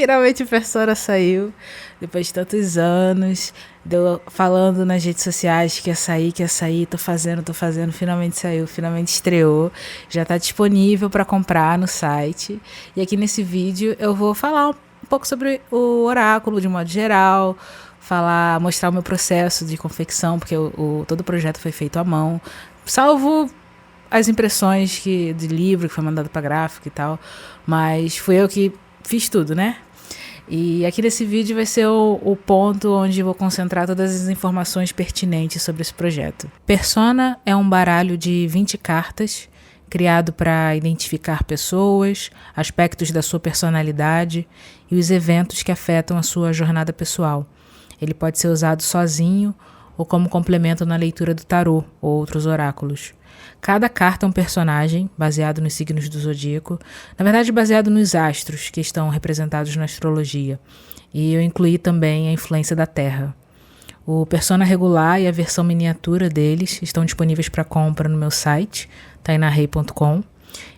Finalmente a Persona saiu, depois de tantos anos, deu falando nas redes sociais que ia sair, tô fazendo, finalmente saiu, finalmente estreou, já tá disponível para comprar no site. E aqui nesse vídeo eu vou falar um pouco sobre o oráculo de modo geral, mostrar o meu processo de confecção, porque todo o projeto foi feito à mão, salvo as impressões de livro que foi mandado para gráfica e tal, mas fui eu que fiz tudo, né? E aqui nesse vídeo vai ser o ponto onde eu vou concentrar todas as informações pertinentes sobre esse projeto. Persona é um baralho de 20 cartas, criado para identificar pessoas, aspectos da sua personalidade e os eventos que afetam a sua jornada pessoal. Ele pode ser usado sozinho ou como complemento na leitura do tarô ou outros oráculos. Cada carta é um personagem, baseado nos signos do zodíaco, na verdade baseado nos astros que estão representados na astrologia, e eu incluí também a influência da Terra. O Persona regular e a versão miniatura deles estão disponíveis para compra no meu site, tainarrei.com,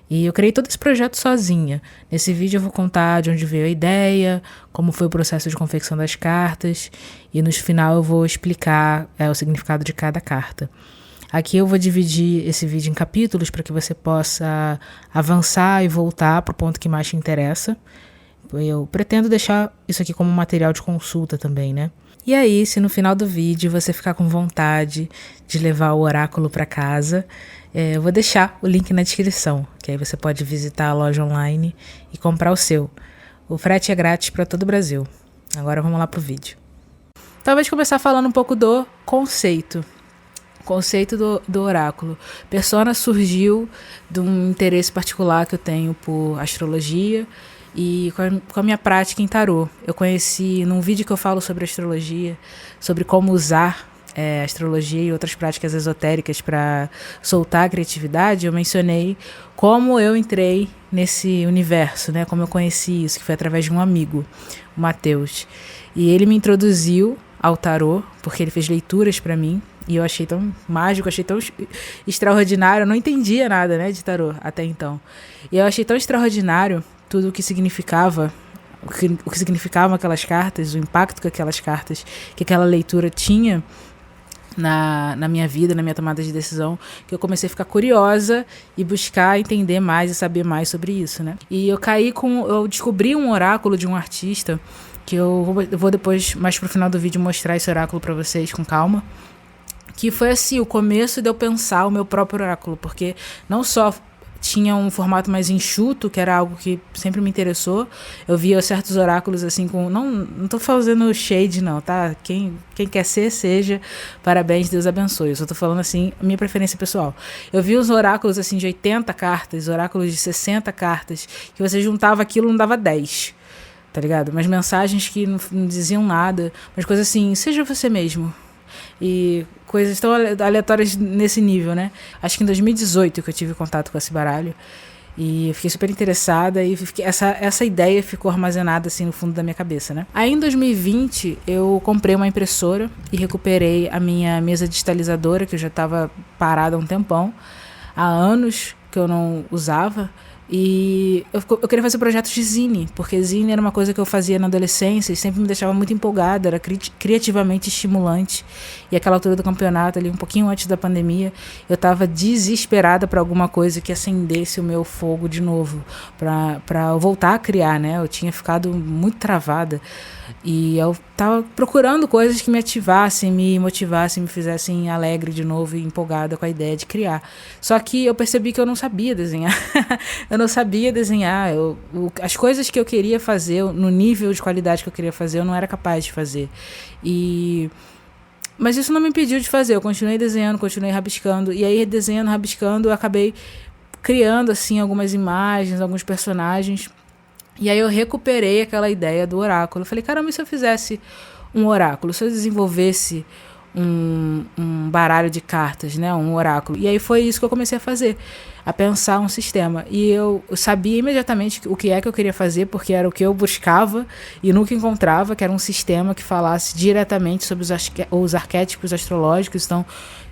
e eu criei todo esse projeto sozinha. Nesse vídeo eu vou contar de onde veio a ideia, como foi o processo de confecção das cartas, e no final eu vou explicar o significado de cada carta. Aqui eu vou dividir esse vídeo em capítulos para que você possa avançar e voltar para o ponto que mais te interessa. Eu pretendo deixar isso aqui como material de consulta também, né? E aí, se no final do vídeo você ficar com vontade de levar o oráculo para casa, eu vou deixar o link na descrição, que aí você pode visitar a loja online e comprar o seu. O frete é grátis para todo o Brasil. Agora vamos lá pro vídeo. Talvez começar falando um pouco do conceito do oráculo. Persona surgiu de um interesse particular que eu tenho por astrologia e com a minha prática em tarô. Eu conheci num vídeo que eu falo sobre astrologia, sobre como usar astrologia e outras práticas esotéricas para soltar a criatividade. Eu mencionei como eu entrei nesse universo, né? Como eu conheci isso, que foi através de um amigo, o Matheus. E ele me introduziu ao tarô, porque ele fez leituras para mim, e eu achei tão mágico, achei tão extraordinário. Eu não entendia nada, né, de tarô até então. E eu achei tão extraordinário tudo o que significava, o que significavam aquelas cartas, o impacto que aquelas cartas, que aquela leitura tinha na minha vida, na minha tomada de decisão, que eu comecei a ficar curiosa e buscar entender mais e saber mais sobre isso, né? E eu descobri um oráculo de um artista, que eu vou depois, mais pro final do vídeo, mostrar esse oráculo para vocês com calma, que foi assim, o começo de eu pensar o meu próprio oráculo, porque não só tinha um formato mais enxuto, que era algo que sempre me interessou. Eu via certos oráculos assim com... Não tô fazendo shade não, tá? Quem quer ser, seja. Parabéns, Deus abençoe. Eu só tô falando assim, minha preferência pessoal. Eu vi os oráculos assim de 80 cartas, oráculos de 60 cartas, que você juntava aquilo, não dava 10. Tá ligado? Mas mensagens que não diziam nada, mas coisas assim, seja você mesmo. E coisas tão aleatórias nesse nível, né? Acho que em 2018 que eu tive contato com esse baralho. E eu fiquei super interessada e essa ideia ficou armazenada assim no fundo da minha cabeça, né? Aí em 2020 eu comprei uma impressora e recuperei a minha mesa digitalizadora, que eu já estava parada há um tempão. Há anos que eu não usava. E eu queria fazer projetos de zine, porque zine era uma coisa que eu fazia na adolescência e sempre me deixava muito empolgada, era criativamente estimulante. E aquela altura do campeonato, ali um pouquinho antes da pandemia, eu estava desesperada para alguma coisa que acendesse o meu fogo de novo, para eu voltar a criar, né? Eu tinha ficado muito travada e eu estava procurando coisas que me ativassem, me motivassem, me fizessem alegre de novo e empolgada com a ideia de criar. Só que eu percebi que eu não sabia desenhar. Eu não sabia desenhar. As coisas que eu queria fazer, no nível de qualidade que eu queria fazer, eu não era capaz de fazer. Mas isso não me impediu de fazer. Eu continuei desenhando, continuei rabiscando. E aí, desenhando, rabiscando, eu acabei criando assim, algumas imagens, alguns personagens. E aí eu recuperei aquela ideia do oráculo. Eu falei, caramba, e se eu fizesse um oráculo? Se eu desenvolvesse um baralho de cartas, né? Um oráculo. E aí foi isso que eu comecei a fazer, a pensar um sistema. E eu sabia imediatamente o que é que eu queria fazer, porque era o que eu buscava e nunca encontrava, que era um sistema que falasse diretamente sobre os arquétipos astrológicos, então,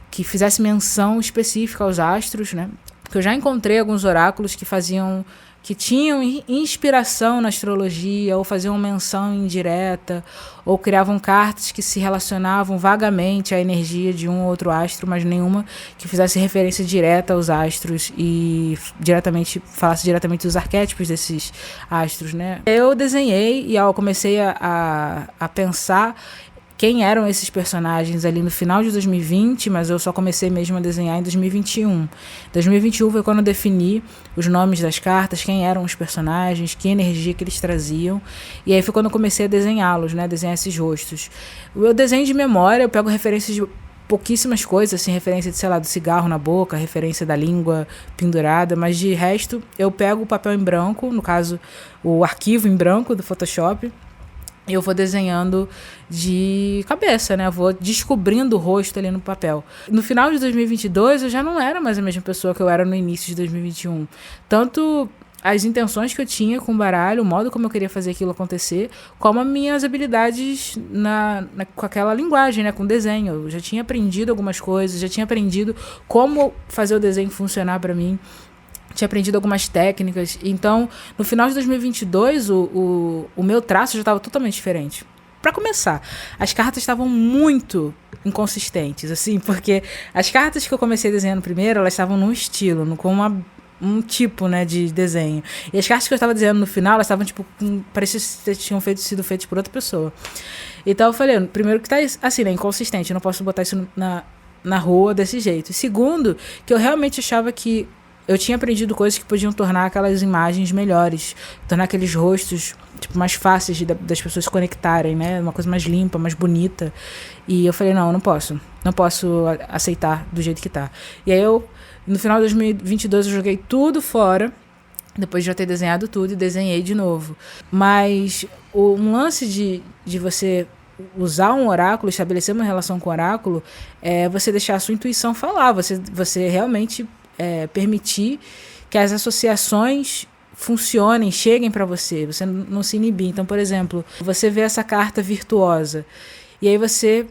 que fizesse menção específica aos astros, né? Porque eu já encontrei alguns oráculos que faziam que tinham inspiração na astrologia, ou faziam menção indireta, ou criavam cartas que se relacionavam vagamente à energia de um ou outro astro, mas nenhuma que fizesse referência direta aos astros e falasse diretamente dos arquétipos desses astros, né? Eu desenhei e eu comecei a pensar quem eram esses personagens ali no final de 2020, mas eu só comecei mesmo a desenhar em 2021. 2021 foi quando eu defini os nomes das cartas, quem eram os personagens, que energia que eles traziam. E aí foi quando eu comecei a desenhá-los, né? Desenhar esses rostos. Eu desenho de memória, eu pego referências de pouquíssimas coisas, assim, referência de, sei lá, do cigarro na boca, referência da língua pendurada, mas de resto eu pego o papel em branco, no caso, o arquivo em branco do Photoshop, e eu vou desenhando de cabeça, né? Eu vou descobrindo o rosto ali no papel. No final de 2022, eu já não era mais a mesma pessoa que eu era no início de 2021. Tanto as intenções que eu tinha com o baralho, o modo como eu queria fazer aquilo acontecer, como as minhas habilidades com aquela linguagem, né? Com desenho. Eu já tinha aprendido algumas coisas, já tinha aprendido como fazer o desenho funcionar para mim. Tinha aprendido algumas técnicas. Então, no final de 2022, o meu traço já estava totalmente diferente. Para começar, as cartas estavam muito inconsistentes, assim, porque as cartas que eu comecei desenhando primeiro, elas estavam num estilo, com um tipo, né, de desenho. E as cartas que eu estava desenhando no final, elas estavam, tipo, parecia que tinham sido feitas por outra pessoa. Então, eu falei, primeiro que tá assim, né, inconsistente, eu não posso botar isso na rua desse jeito. E segundo, que eu realmente achava que eu tinha aprendido coisas que podiam tornar aquelas imagens melhores, tornar aqueles rostos tipo, mais fáceis das pessoas se conectarem, né? Uma coisa mais limpa, mais bonita. E eu falei, não posso aceitar do jeito que tá. E aí no final de 2022, eu joguei tudo fora, depois de já ter desenhado tudo, e desenhei de novo. Mas um lance de você usar um oráculo, estabelecer uma relação com o oráculo, é você deixar a sua intuição falar, você realmente permitir que as associações funcionem, cheguem para você não se inibir. Então, por exemplo, você vê essa carta virtuosa, e aí você,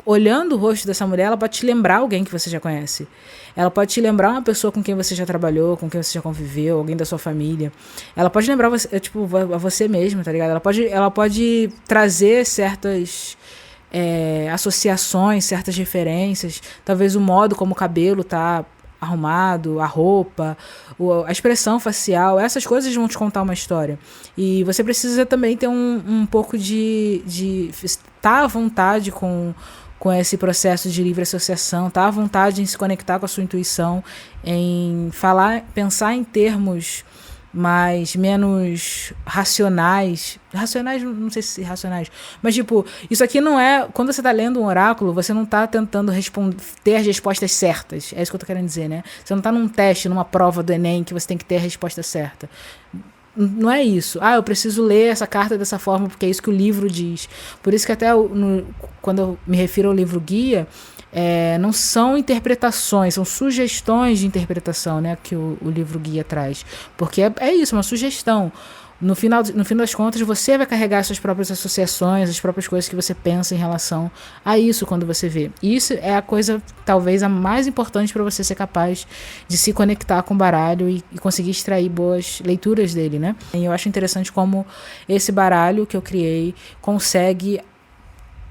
olhando o rosto dessa mulher, ela pode te lembrar alguém que você já conhece. Ela pode te lembrar uma pessoa com quem você já trabalhou, com quem você já conviveu, alguém da sua família. Ela pode lembrar você, a você mesmo, tá ligado? Ela pode trazer certas associações, certas referências, talvez o modo como o cabelo tá arrumado, a roupa, a expressão facial, essas coisas vão te contar uma história. E você precisa também ter um pouco de estar à vontade com esse processo de livre associação, estar à vontade em se conectar com a sua intuição, em pensar em termos menos racionais, não sei se racionais, mas tipo, isso aqui não é, quando você tá lendo um oráculo, você não tá tentando ter as respostas certas, é isso que eu tô querendo dizer, né? Você não tá num teste, numa prova do Enem, que você tem que ter a resposta certa. Não é isso. Eu preciso ler essa carta dessa forma, porque é isso que o livro diz. Por isso que até quando eu me refiro ao livro guia, não são interpretações, são sugestões de interpretação, né, que o livro guia traz. Porque é isso, uma sugestão. No fim das contas, você vai carregar suas próprias associações, as próprias coisas que você pensa em relação a isso quando você vê. E isso é a coisa, talvez, a mais importante para você ser capaz de se conectar com o baralho e conseguir extrair boas leituras dele, né? E eu acho interessante como esse baralho que eu criei consegue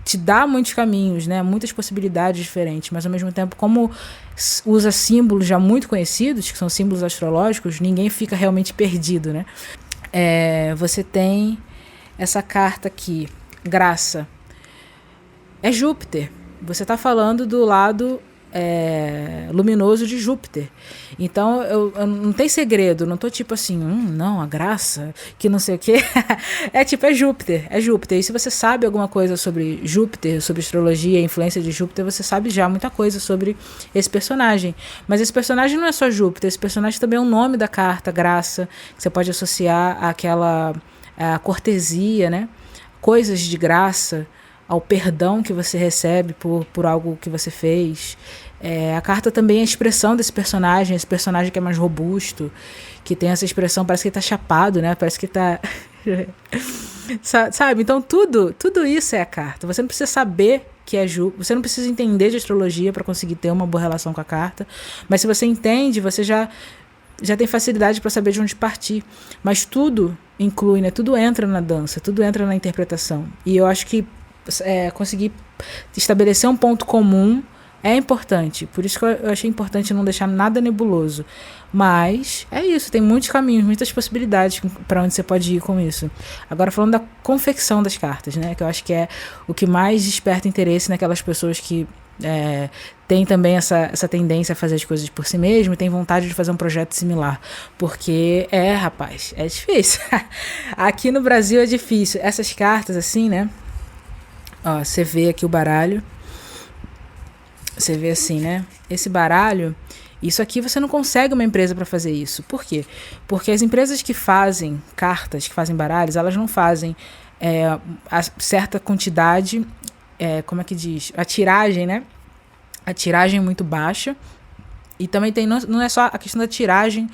te dá muitos caminhos, né? Muitas possibilidades diferentes, mas ao mesmo tempo, como usa símbolos já muito conhecidos, que são símbolos astrológicos, ninguém fica realmente perdido, né? Você tem essa carta aqui, Graça. É Júpiter. Você está falando do lado luminoso de Júpiter. Então, eu não tem segredo, não tô tipo assim, não, a graça, que não sei o quê. É Júpiter, é Júpiter. E se você sabe alguma coisa sobre Júpiter, sobre astrologia, a influência de Júpiter, você sabe já muita coisa sobre esse personagem. Mas esse personagem não é só Júpiter, esse personagem também é o nome da carta, Graça, que você pode associar àquela cortesia, né? Coisas de graça, ao perdão que você recebe por algo que você fez. A carta também é a expressão desse personagem, esse personagem que é mais robusto, que tem essa expressão, parece que ele tá chapado, né? Parece que tá... Sabe? Então tudo isso é a carta. Você não precisa saber que é Júpiter, você não precisa entender de astrologia para conseguir ter uma boa relação com a carta, mas se você entende, você já já tem facilidade para saber de onde partir. Mas tudo inclui, né? Tudo entra na dança, tudo entra na interpretação. E eu acho que conseguir estabelecer um ponto comum é importante. Por isso que eu achei importante não deixar nada nebuloso. Mas é isso, tem muitos caminhos, muitas possibilidades para onde você pode ir com isso. Agora, falando da confecção das cartas, né? Que eu acho que é o que mais desperta interesse naquelas pessoas que tem também essa tendência a fazer as coisas por si mesmo e tem vontade de fazer um projeto similar. Porque rapaz, é difícil. Aqui no Brasil é difícil. Essas cartas assim, né? Ó, você vê aqui o baralho. Você vê assim, né? Esse baralho, isso aqui você não consegue uma empresa para fazer isso. Por quê? Porque as empresas que fazem cartas, que fazem baralhos, elas não fazem a certa quantidade, como é que diz? A tiragem, né? A tiragem é muito baixa. E também tem, não é só a questão da tiragem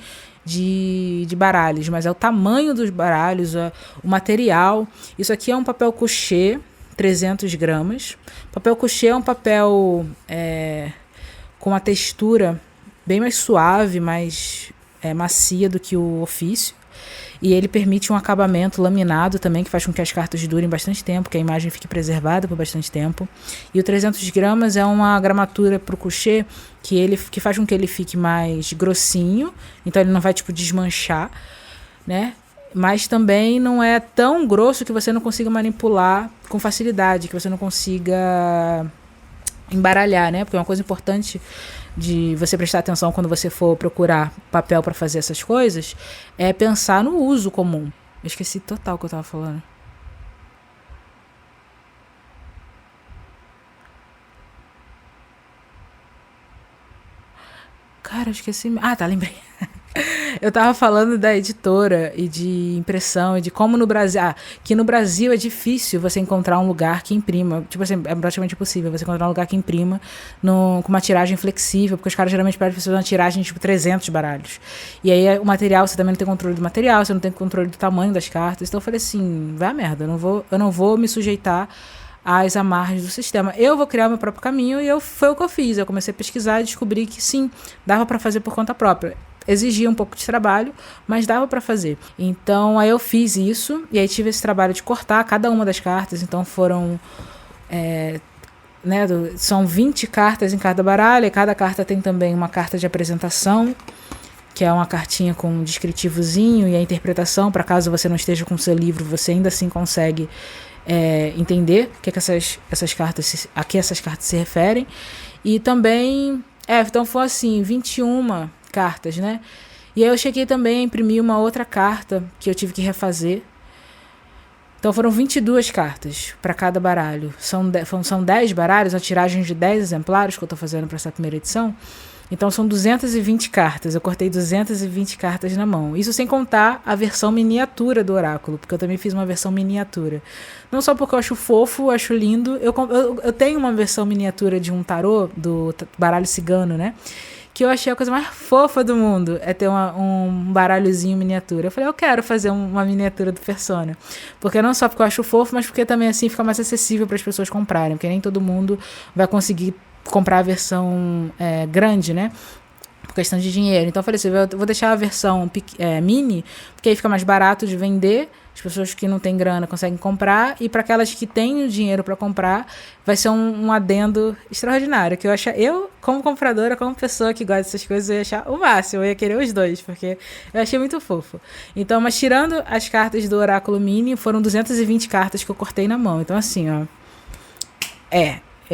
de baralhos, mas é o tamanho dos baralhos, o material. Isso aqui é um papel couché, 300 gramas. Papel couché é um papel com uma textura bem mais suave, mais macia do que o ofício. E ele permite um acabamento laminado também, que faz com que as cartas durem bastante tempo, que a imagem fique preservada por bastante tempo. E o 300 gramas é uma gramatura para o couché que faz com que ele fique mais grossinho, então ele não vai desmanchar, né? Mas também não é tão grosso que você não consiga manipular com facilidade, que você não consiga embaralhar, né? Porque uma coisa importante de você prestar atenção quando você for procurar papel para fazer essas coisas é pensar no uso comum. Eu esqueci total o que eu tava falando. Cara, eu esqueci. Ah, tá, lembrei. Eu tava falando da editora e de impressão e de como no Brasil... que no Brasil é difícil você encontrar um lugar que imprima. Tipo assim, é praticamente impossível você encontrar um lugar que imprima com uma tiragem flexível, porque os caras geralmente pedem pra você fazer uma tiragem de 300 baralhos. E aí o material, você também não tem controle do material, você não tem controle do tamanho das cartas. Então eu falei assim, vai a merda, eu não vou me sujeitar às amarras do sistema. Eu vou criar o meu próprio caminho e foi o que eu fiz. Eu comecei a pesquisar e descobri que sim, dava para fazer por conta própria. Exigia um pouco de trabalho, mas dava para fazer. Então, aí eu fiz isso, e aí tive esse trabalho de cortar cada uma das cartas. Então, foram... são 20 cartas em cada baralho, e cada carta tem também uma carta de apresentação, que é uma cartinha com um descritivozinho e a interpretação, para caso você não esteja com o seu livro, você ainda assim consegue entender o que essas cartas, a que essas cartas se referem. E também... então, foi assim, 21 cartas, né? E aí eu cheguei também a imprimir uma outra carta que eu tive que refazer. Então foram 22 cartas para cada baralho. São 10 baralhos, a tiragem de 10 exemplares que eu estou fazendo para essa primeira edição. Então são 220 cartas. Eu cortei 220 cartas na mão. Isso sem contar a versão miniatura do oráculo, porque eu também fiz uma versão miniatura. Não só porque eu acho fofo, acho lindo. Eu tenho uma versão miniatura de um tarô, do baralho cigano, né? Que eu achei a coisa mais fofa do mundo, é ter um baralhozinho miniatura. Eu falei, eu quero fazer uma miniatura do Persona. Porque não só porque eu acho fofo, mas porque também assim fica mais acessível para as pessoas comprarem. Porque nem todo mundo vai conseguir comprar a versão grande, né? Por questão de dinheiro. Então eu falei assim, eu vou deixar a versão mini, porque aí fica mais barato de vender. As pessoas que não têm grana conseguem comprar, e para aquelas que têm o dinheiro para comprar, vai ser um adendo extraordinário, que eu, como compradora, como pessoa que gosta dessas coisas, eu ia achar o máximo, eu ia querer os dois, porque eu achei muito fofo. Então, mas tirando as cartas do Oráculo Mini, foram 220 cartas que eu cortei na mão. Então, assim, ó,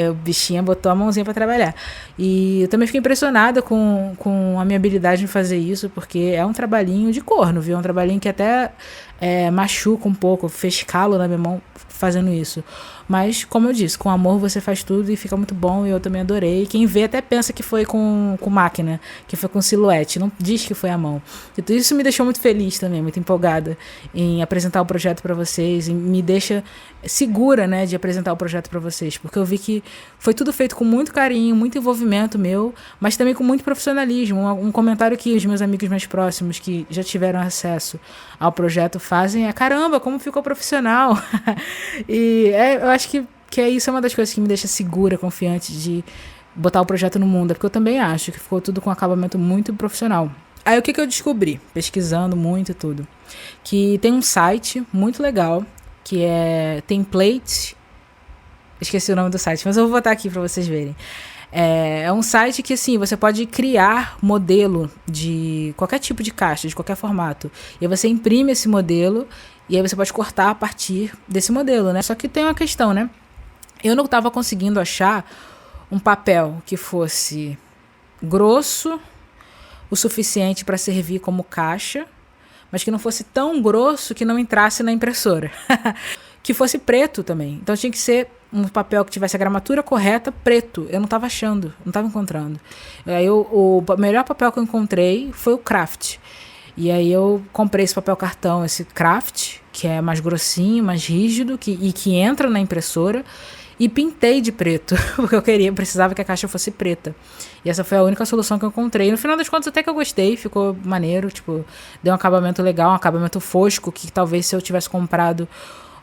o bichinha botou a mãozinha para trabalhar. E eu também fiquei impressionada com a minha habilidade em fazer isso, porque é um trabalhinho de corno, viu? É um trabalhinho que até machuca um pouco, fez calo na minha mão fazendo isso. Mas, como eu disse, com amor você faz tudo e fica muito bom, e eu também adorei. Quem vê até pensa que foi com máquina, que foi com silhuete, não diz que foi à mão. Então, isso me deixou muito feliz também, muito empolgada em apresentar o projeto para vocês, e me deixa segura, né, de apresentar o projeto para vocês, porque eu vi que foi tudo feito com muito carinho, muito envolvimento meu, mas também com muito profissionalismo. Um comentário que os meus amigos mais próximos, que já tiveram acesso ao projeto, fazem caramba, como ficou profissional. E eu acho que isso é uma das coisas que me deixa segura, confiante de botar o projeto no mundo, porque eu também acho que ficou tudo com um acabamento muito profissional. Aí o que eu descobri, pesquisando muito e tudo? Que tem um site muito legal, que é Template. Esqueci o nome do site, mas eu vou botar aqui para vocês verem. É um site que, assim, você pode criar modelo de qualquer tipo de caixa, de qualquer formato. E aí você imprime esse modelo e aí você pode cortar a partir desse modelo, né? Só que tem uma questão, né? Eu não estava conseguindo achar um papel que fosse grosso o suficiente para servir como caixa, mas que não fosse tão grosso que não entrasse na impressora. Que fosse preto também. Então tinha que ser um papel que tivesse a gramatura correta, preto. Eu não estava achando, não estava encontrando. Aí o melhor papel que eu encontrei foi o Kraft. E aí eu comprei esse papel cartão, esse Kraft, que é mais grossinho, mais rígido, e que entra na impressora, e pintei de preto, porque eu precisava que a caixa fosse preta. E essa foi a única solução que eu encontrei. No final das contas, até que eu gostei, ficou maneiro, tipo, deu um acabamento legal, um acabamento fosco, que talvez se eu tivesse comprado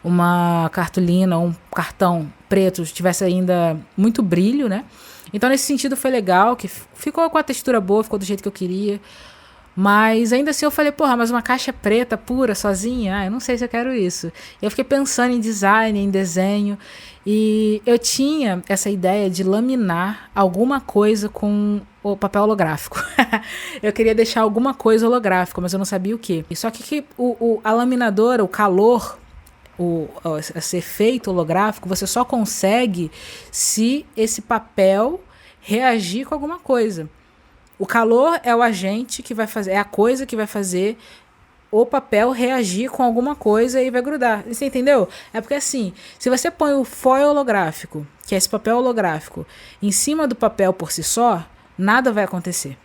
uma cartolina, um cartão preto, tivesse ainda muito brilho, né? Então, nesse sentido, foi legal, que ficou com a textura boa, ficou do jeito que eu queria. Mas ainda assim eu falei, porra, mas uma caixa preta, pura, sozinha? Eu não sei se eu quero isso. E eu fiquei pensando em design, em desenho, e eu tinha essa ideia de laminar alguma coisa com o papel holográfico. Eu queria deixar alguma coisa holográfica, mas eu não sabia o quê. Só que a laminadora, o calor, esse efeito holográfico, você só consegue se esse papel reagir com alguma coisa. O calor é o agente que vai fazer, é a coisa que vai fazer o papel reagir com alguma coisa e vai grudar. Você entendeu? É porque assim, se você põe o foil holográfico, que é esse papel holográfico, em cima do papel por si só, nada vai acontecer.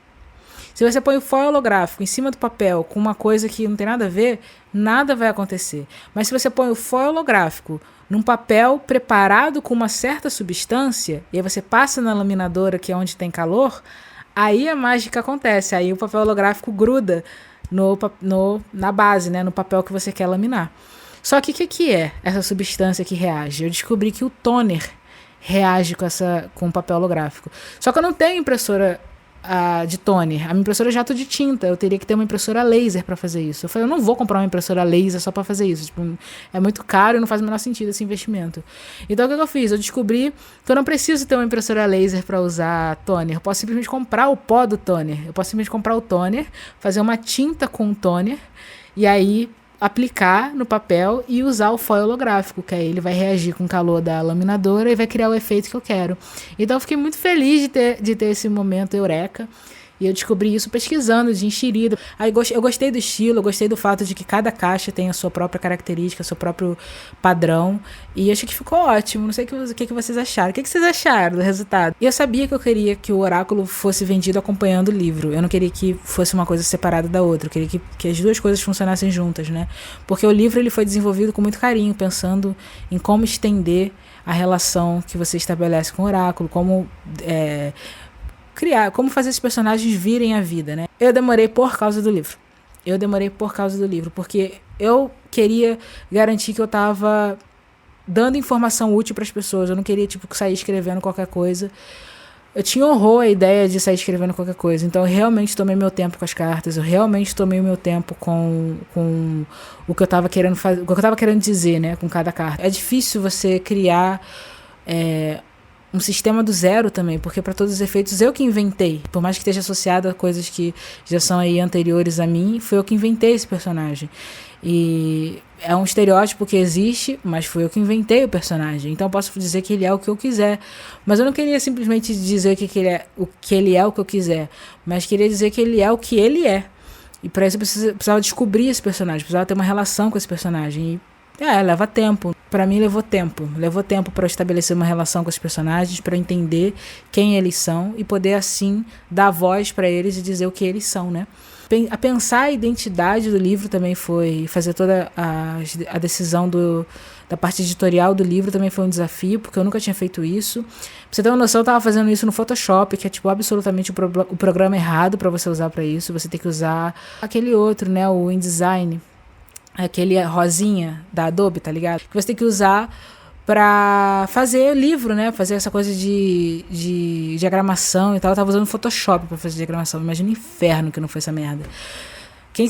Se você põe o foil holográfico em cima do papel com uma coisa que não tem nada a ver, nada vai acontecer. Mas se você põe o foil holográfico num papel preparado com uma certa substância, e aí você passa na laminadora, que é onde tem calor, aí a mágica acontece. Aí o papel holográfico gruda na base, né, no papel que você quer laminar. Só que o que é essa substância que reage? Eu descobri que o toner reage com o papel holográfico. Só que eu não tenho impressora de toner. A minha impressora é jato de tinta. Eu teria que ter uma impressora laser para fazer isso. Eu falei, eu não vou comprar uma impressora laser só para fazer isso. Tipo, é muito caro e não faz o menor sentido esse investimento. Então o que eu fiz? Eu descobri que eu não preciso ter uma impressora laser para usar toner. Eu posso simplesmente comprar o pó do toner. Eu posso simplesmente comprar o toner, fazer uma tinta com o toner e aí aplicar no papel e usar o foil holográfico, que aí ele vai reagir com o calor da laminadora e vai criar o efeito que eu quero. Então eu fiquei muito feliz de ter esse momento eureka. E eu descobri isso pesquisando, de enxerido. Aí eu gostei do estilo, eu gostei do fato de que cada caixa tem a sua própria característica, seu próprio padrão. E acho que ficou ótimo. Não sei o que vocês acharam. O que vocês acharam do resultado? E eu sabia que eu queria que o oráculo fosse vendido acompanhando o livro. Eu não queria que fosse uma coisa separada da outra. Eu queria que as duas coisas funcionassem juntas, né? Porque o livro ele foi desenvolvido com muito carinho, pensando em como estender a relação que você estabelece com o oráculo, como criar, como fazer esses personagens virem a vida, né? Eu demorei por causa do livro. Porque eu queria garantir que eu tava dando informação útil para as pessoas. Eu não queria, tipo, sair escrevendo qualquer coisa. Eu tinha horror à ideia de sair escrevendo qualquer coisa. Então eu realmente tomei meu tempo com as cartas. Eu realmente tomei o meu tempo com o que eu tava querendo fazer, o que eu tava querendo dizer, né, com cada carta. É difícil você criar um sistema do zero também, porque para todos os efeitos eu que inventei, por mais que esteja associado a coisas que já são aí anteriores a mim, foi eu que inventei esse personagem. E é um estereótipo que existe, mas foi eu que inventei o personagem, então eu posso dizer que ele é o que eu quiser, mas eu não queria simplesmente dizer que ele é o que eu quiser, mas queria dizer que ele é o que ele é, e para isso eu precisava descobrir esse personagem, precisava ter uma relação com esse personagem, e leva tempo. Pra mim levou tempo para eu estabelecer uma relação com os personagens, para entender quem eles são e poder assim dar voz para eles e dizer o que eles são, né? A pensar a identidade do livro também foi fazer toda a decisão da parte editorial do livro também foi um desafio, porque eu nunca tinha feito isso. Pra você ter uma noção, eu tava fazendo isso no Photoshop, que é tipo absolutamente o programa errado para você usar para isso. Você tem que usar aquele outro, né, o InDesign, aquele rosinha da Adobe, tá ligado? Que você tem que usar pra fazer livro, né? Fazer essa coisa de diagramação e tal. Eu tava usando Photoshop pra fazer diagramação. Imagina o inferno que não foi essa merda.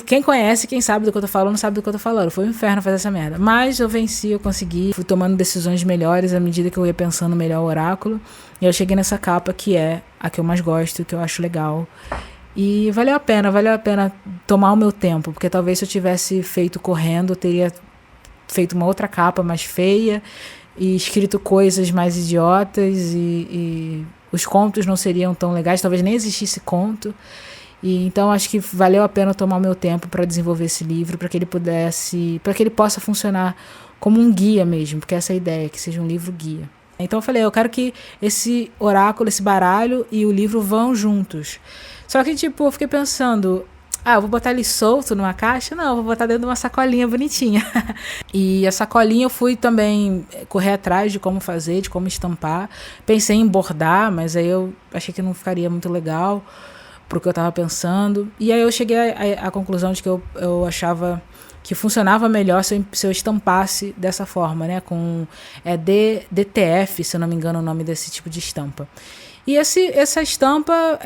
Quem conhece, quem sabe do que eu tô falando, sabe do que eu tô falando. Foi um inferno fazer essa merda. Mas eu venci, eu consegui. Fui tomando decisões melhores à medida que eu ia pensando melhor o oráculo. E eu cheguei nessa capa que é a que eu mais gosto, que eu acho legal. E valeu a pena tomar o meu tempo. Porque talvez se eu tivesse feito correndo, eu teria feito uma outra capa mais feia e escrito coisas mais idiotas e os contos não seriam tão legais. Talvez nem existisse conto. E então acho que valeu a pena tomar o meu tempo para desenvolver esse livro, para que ele possa funcionar como um guia mesmo, porque essa é a ideia, que seja um livro guia. Então eu falei, eu quero que esse oráculo, esse baralho e o livro vão juntos. Só que tipo, eu fiquei pensando, eu vou botar ele solto numa caixa? Não, eu vou botar dentro de uma sacolinha bonitinha. E a sacolinha eu fui também correr atrás de como fazer, de como estampar. Pensei em bordar, mas aí eu achei que não ficaria muito legal pro que eu tava pensando. E aí eu cheguei à conclusão de que eu achava que funcionava melhor se eu estampasse dessa forma, né? Com DTF, se eu não me engano o nome desse tipo de estampa. E essa estampa,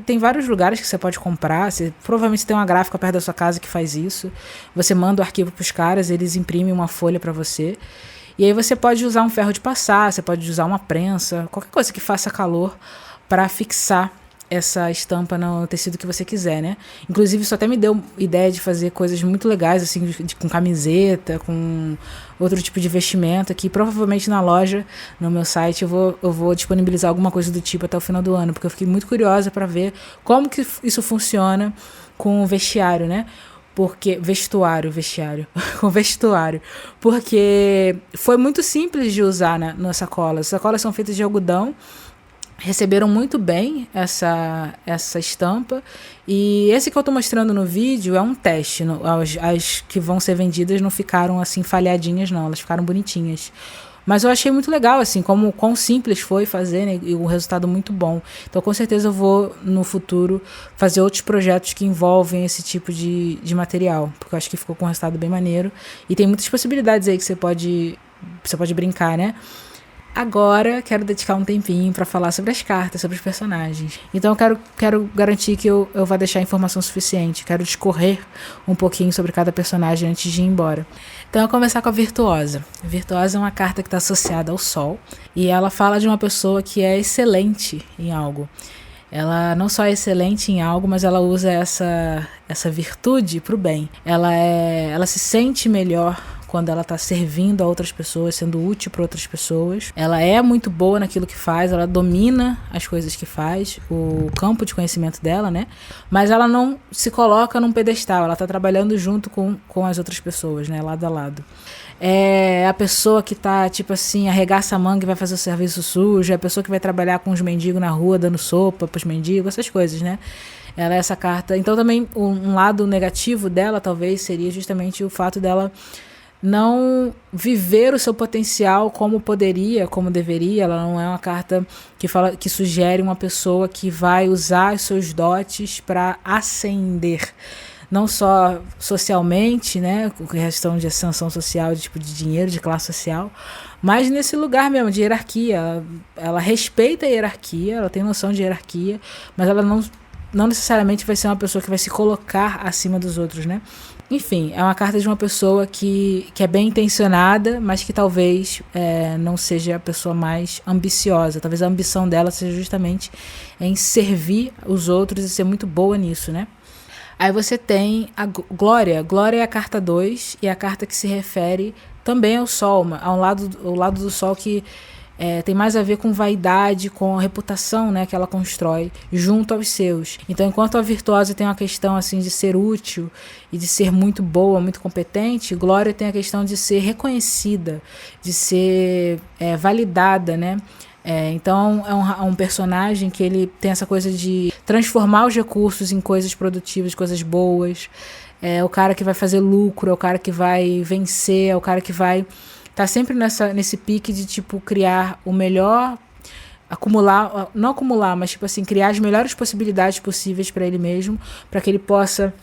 tem vários lugares que você pode comprar. Provavelmente tem uma gráfica perto da sua casa que faz isso. Você manda o arquivo pros caras, eles imprimem uma folha para você. E aí você pode usar um ferro de passar, você pode usar uma prensa, qualquer coisa que faça calor para fixar essa estampa no tecido que você quiser, né? Inclusive, isso até me deu ideia de fazer coisas muito legais, assim, com camiseta, com outro tipo de vestimenta, que provavelmente na loja, no meu site, eu vou disponibilizar alguma coisa do tipo até o final do ano, porque eu fiquei muito curiosa para ver como que isso funciona com o vestiário, né? Com vestuário. Porque foi muito simples de usar nas sacolas. As sacolas são feitas de algodão, receberam muito bem essa estampa, e esse que eu tô mostrando no vídeo é um teste. As que vão ser vendidas não ficaram assim falhadinhas não, elas ficaram bonitinhas, mas eu achei muito legal assim, quão simples foi fazer, né, e o resultado muito bom. Então com certeza eu vou no futuro fazer outros projetos que envolvem esse tipo de material, porque eu acho que ficou com um resultado bem maneiro, e tem muitas possibilidades aí que você pode brincar, né? Agora, quero dedicar um tempinho para falar sobre as cartas, sobre os personagens. Então, eu quero garantir que eu vou deixar informação suficiente. Quero discorrer um pouquinho sobre cada personagem antes de ir embora. Então, eu vou começar com a Virtuosa. A Virtuosa é uma carta que está associada ao Sol. E ela fala de uma pessoa que é excelente em algo. Ela não só é excelente em algo, mas ela usa essa virtude para o bem. Ela se sente melhor quando ela está servindo a outras pessoas, sendo útil para outras pessoas. Ela é muito boa naquilo que faz, ela domina as coisas que faz, o campo de conhecimento dela, né? Mas ela não se coloca num pedestal, ela está trabalhando junto com as outras pessoas, né? Lado a lado. É a pessoa que tá, tipo assim, arregaça a manga e vai fazer o serviço sujo, é a pessoa que vai trabalhar com os mendigos na rua, dando sopa pros mendigos, essas coisas, né? Ela é essa carta. Então também um lado negativo dela, talvez, seria justamente o fato dela não viver o seu potencial como poderia, como deveria. Ela não é uma carta que sugere uma pessoa que vai usar os seus dotes para ascender, não só socialmente, né, com questão de ascensão social, de tipo de dinheiro, de classe social, mas nesse lugar mesmo de hierarquia. Ela respeita a hierarquia, ela tem noção de hierarquia, mas ela não necessariamente vai ser uma pessoa que vai se colocar acima dos outros, né? Enfim, é uma carta de uma pessoa que é bem intencionada, mas que talvez não seja a pessoa mais ambiciosa. Talvez a ambição dela seja justamente em servir os outros e ser muito boa nisso, né? Aí você tem a Glória. Glória é a carta 2 e é a carta que se refere também ao Sol, ao lado do Sol que tem mais a ver com vaidade, com a reputação, né, que ela constrói junto aos seus. Então, enquanto a Virtuosa tem uma questão assim de ser útil e de ser muito boa, muito competente, Glória tem a questão de ser reconhecida, de ser validada, né? Então é um personagem que ele tem essa coisa de transformar os recursos em coisas produtivas, coisas boas. É o cara que vai fazer lucro, é o cara que vai vencer, é o cara que vai tá sempre nesse pique de tipo criar o melhor, não acumular, mas tipo assim, criar as melhores possibilidades possíveis para ele mesmo, para que ele possa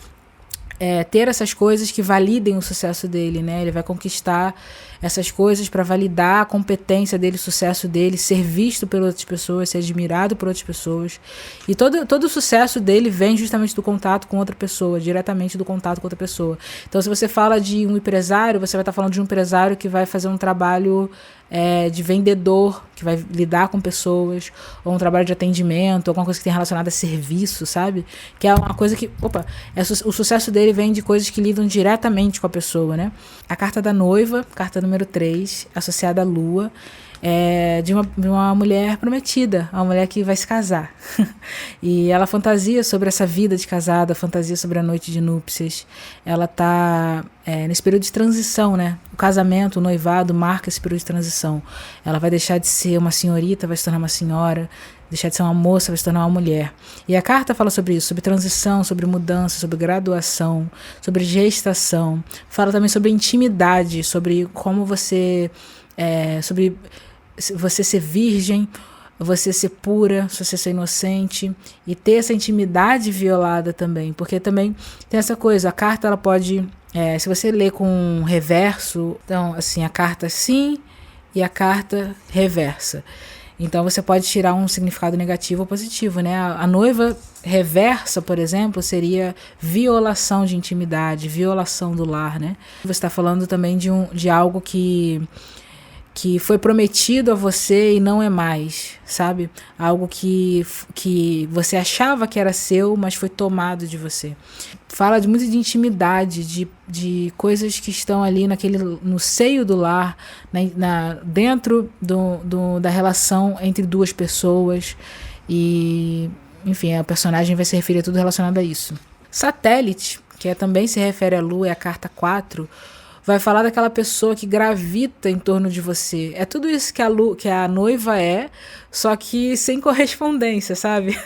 ter essas coisas que validem o sucesso dele, né? Ele vai conquistar essas coisas para validar a competência dele, o sucesso dele, ser visto por outras pessoas, ser admirado por outras pessoas. E todo o sucesso dele vem justamente do contato com outra pessoa, diretamente do contato com outra pessoa. Então, se você fala de um empresário, você vai estar falando de um empresário que vai fazer um trabalho de vendedor, que vai lidar com pessoas, ou um trabalho de atendimento, alguma coisa que tem relacionada a serviço, sabe? Que é uma coisa que, o sucesso dele vem de coisas que lidam diretamente com a pessoa, né? A carta da noiva, carta número 3, associada à lua, de uma mulher prometida, uma mulher que vai se casar. E ela fantasia sobre essa vida de casada, fantasia sobre a noite de núpcias. Ela está nesse período de transição, né? O casamento, o noivado marca esse período de transição. Ela vai deixar de ser uma senhorita, vai se tornar uma senhora, deixar de ser uma moça, vai se tornar uma mulher. E a carta fala sobre isso, sobre transição, sobre mudança, sobre graduação, sobre gestação. Fala também sobre intimidade, sobre como você... sobre você ser virgem, você ser pura, você ser inocente e ter essa intimidade violada também, porque também tem essa coisa, a carta ela pode, se você ler com reverso, então assim, a carta sim e a carta reversa, então você pode tirar um significado negativo ou positivo, né? A noiva reversa, por exemplo, seria violação de intimidade, violação do lar, né? Você está falando também de algo que foi prometido a você e não é mais, sabe? Algo que você achava que era seu, mas foi tomado de você. Fala muito de intimidade, de coisas que estão ali no seio do lar, dentro da relação entre duas pessoas. E, enfim, a personagem vai se referir a tudo relacionado a isso. Satélite, que também se refere à Lua, é a carta 4, vai falar daquela pessoa que gravita em torno de você. É tudo isso que a noiva só que sem correspondência, sabe?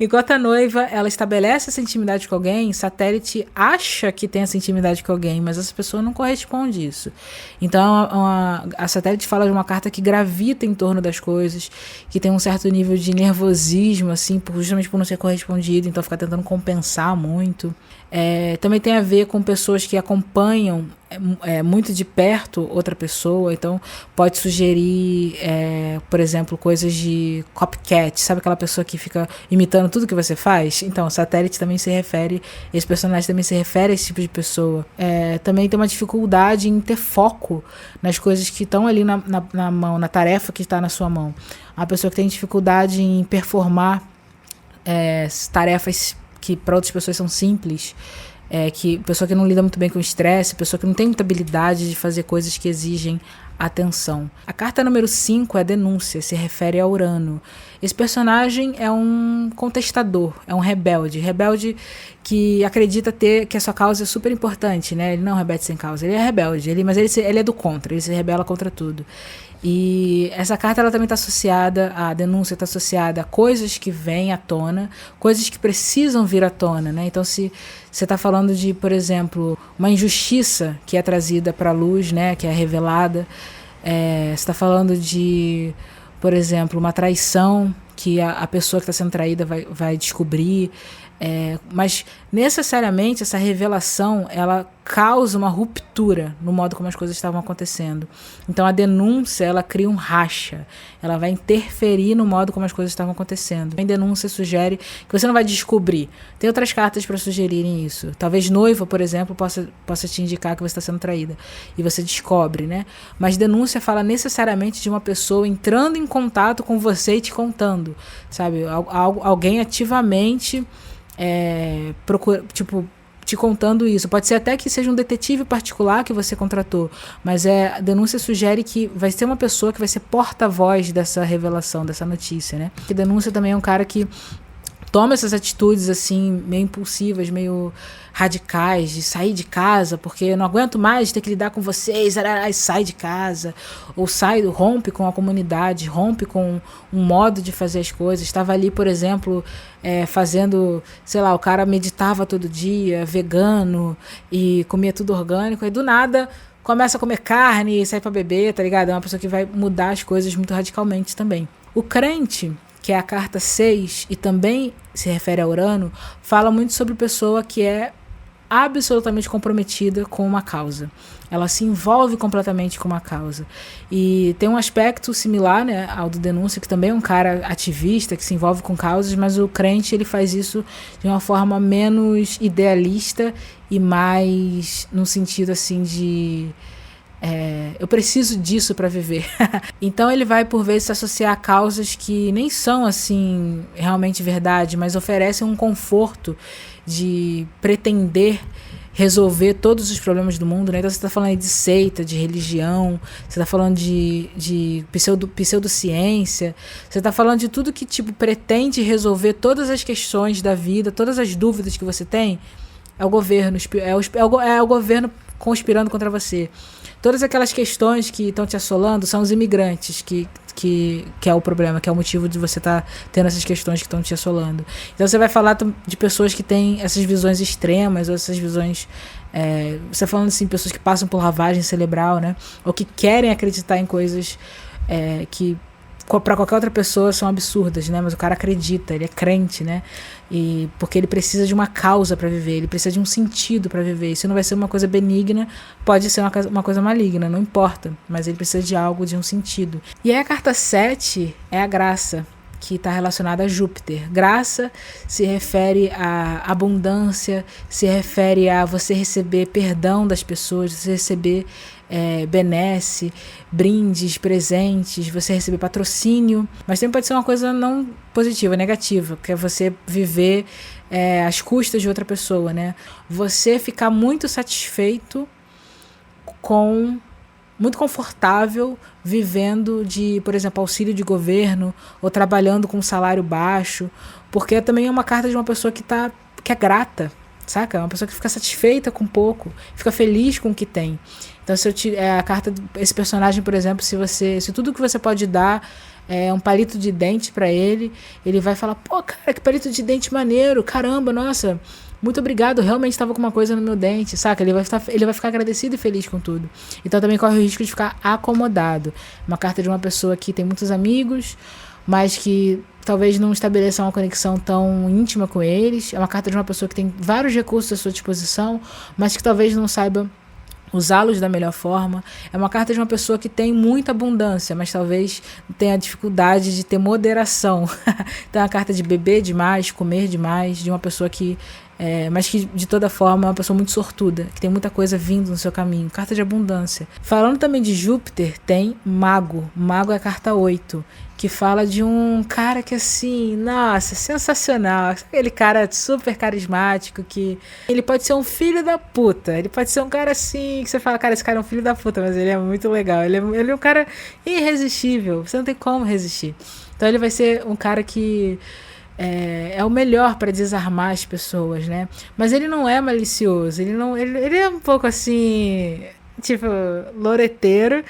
Enquanto a noiva, ela estabelece essa intimidade com alguém, satélite acha que tem essa intimidade com alguém, mas essa pessoa não corresponde a isso. Então, a satélite fala de uma carta que gravita em torno das coisas, que tem um certo nível de nervosismo, assim, justamente por não ser correspondido, então fica tentando compensar muito. Também tem a ver com pessoas que acompanham muito de perto outra pessoa, então pode sugerir, por exemplo, coisas de copycat, sabe aquela pessoa que fica imitando tudo que você faz? Então, o satélite também se refere, esse personagem também se refere a esse tipo de pessoa. Também tem uma dificuldade em ter foco nas coisas que estão ali na mão, na tarefa que está na sua mão. Uma pessoa que tem dificuldade em performar tarefas que para outras pessoas são simples, pessoa que não lida muito bem com o estresse, pessoa que não tem muita habilidade de fazer coisas que exigem atenção. A carta número 5 é a denúncia, se refere a Urano. Esse personagem é um contestador, é um rebelde que acredita que a sua causa é super importante, né? Ele não é um rebelde sem causa, ele é rebelde, mas ele é do contra, ele se rebela contra tudo. E essa carta ela também está associada, a denúncia está associada a coisas que vêm à tona, coisas que precisam vir à tona, né? Então, se você está falando de, por exemplo, uma injustiça que é trazida para a luz, né? Que é revelada, você está falando de, por exemplo, uma traição que a pessoa que está sendo traída vai descobrir, mas necessariamente essa revelação ela causa uma ruptura no modo como as coisas estavam acontecendo. Então a denúncia ela cria um racha, ela vai interferir no modo como as coisas estavam acontecendo. A denúncia sugere que você não vai descobrir. Tem outras cartas para sugerirem isso. Talvez noiva, por exemplo, possa te indicar que você está sendo traída e você descobre, né? Mas denúncia fala necessariamente de uma pessoa entrando em contato com você e te contando, sabe? Alguém ativamente te contando isso. Pode ser até que seja um detetive particular que você contratou, mas a denúncia sugere que vai ser uma pessoa que vai ser porta-voz dessa revelação, dessa notícia, né? Porque denúncia também é um cara que toma essas atitudes assim, meio impulsivas, meio radicais, de sair de casa, porque eu não aguento mais ter que lidar com vocês, sai de casa, ou rompe com a comunidade, rompe com um modo de fazer as coisas. Estava ali, por exemplo, fazendo, sei lá, o cara meditava todo dia, vegano, e comia tudo orgânico, e do nada começa a comer carne e sai pra beber, tá ligado? É uma pessoa que vai mudar as coisas muito radicalmente também. O crente, que é a carta 6, e também se refere a Urano, fala muito sobre pessoa que é absolutamente comprometida com uma causa. Ela se envolve completamente com uma causa. E tem um aspecto similar, né, ao do Denúncia, que também é um cara ativista, que se envolve com causas, mas o crente ele faz isso de uma forma menos idealista e mais no sentido assim de... eu preciso disso para viver. Então ele vai por vezes se associar a causas que nem são assim realmente verdade, mas oferecem um conforto de pretender resolver todos os problemas do mundo, né? Então você está falando aí de seita, de religião, você está falando de pseudociência, você está falando de tudo que tipo pretende resolver todas as questões da vida, todas as dúvidas que você tem. É o governo, é o governo conspirando contra você. Todas aquelas questões que estão te assolando são os imigrantes que é o problema, que é o motivo de você estar tendo essas questões que estão te assolando. Então você vai falar de pessoas que têm essas visões extremas, ou essas visões... você falando assim, pessoas que passam por lavagem cerebral, né? Ou que querem acreditar em coisas que para qualquer outra pessoa são absurdas, né? Mas o cara acredita, ele é crente, né? E porque ele precisa de uma causa para viver, ele precisa de um sentido para viver. Isso não vai ser uma coisa benigna, pode ser uma coisa maligna, não importa, mas ele precisa de algo, de um sentido. E aí a carta 7 é a graça, que está relacionada a Júpiter. Graça se refere à abundância, se refere a você receber perdão das pessoas, você receber benesse, brindes, presentes, você receber patrocínio, mas também pode ser uma coisa não positiva, negativa, que é você viver às custas de outra pessoa, né? Você ficar muito satisfeito muito confortável vivendo de, por exemplo, auxílio de governo ou trabalhando com um salário baixo, porque também é uma carta de uma pessoa que é grata, saca? É uma pessoa que fica satisfeita com pouco, fica feliz com o que tem. Então, a carta esse personagem, por exemplo, se tudo que você pode dar é um palito de dente pra ele vai falar, pô, cara, que palito de dente maneiro, caramba, nossa, muito obrigado, realmente estava com uma coisa no meu dente, saca? Ele vai ficar agradecido e feliz com tudo. Então também corre o risco de ficar acomodado. Uma carta de uma pessoa que tem muitos amigos, mas que talvez não estabeleça uma conexão tão íntima com eles. É uma carta de uma pessoa que tem vários recursos à sua disposição, mas que talvez não saiba usá-los da melhor forma. É uma carta de uma pessoa que tem muita abundância, mas talvez tenha dificuldade de ter moderação. Então é uma carta de beber demais, comer demais, de uma pessoa que mas que de toda forma é uma pessoa muito sortuda, que tem muita coisa vindo no seu caminho. Carta de abundância. Falando também de Júpiter, tem Mago. Mago é a carta 8, que fala de um cara que assim, nossa, sensacional. Aquele cara super carismático que ele pode ser um filho da puta. Ele pode ser um cara assim, que você fala, cara, esse cara é um filho da puta, mas ele é muito legal. Ele é um cara irresistível. Você não tem como resistir. Então ele vai ser um cara que é o melhor para desarmar as pessoas, né? Mas ele não é malicioso, ele é um pouco assim, tipo, loreteiro,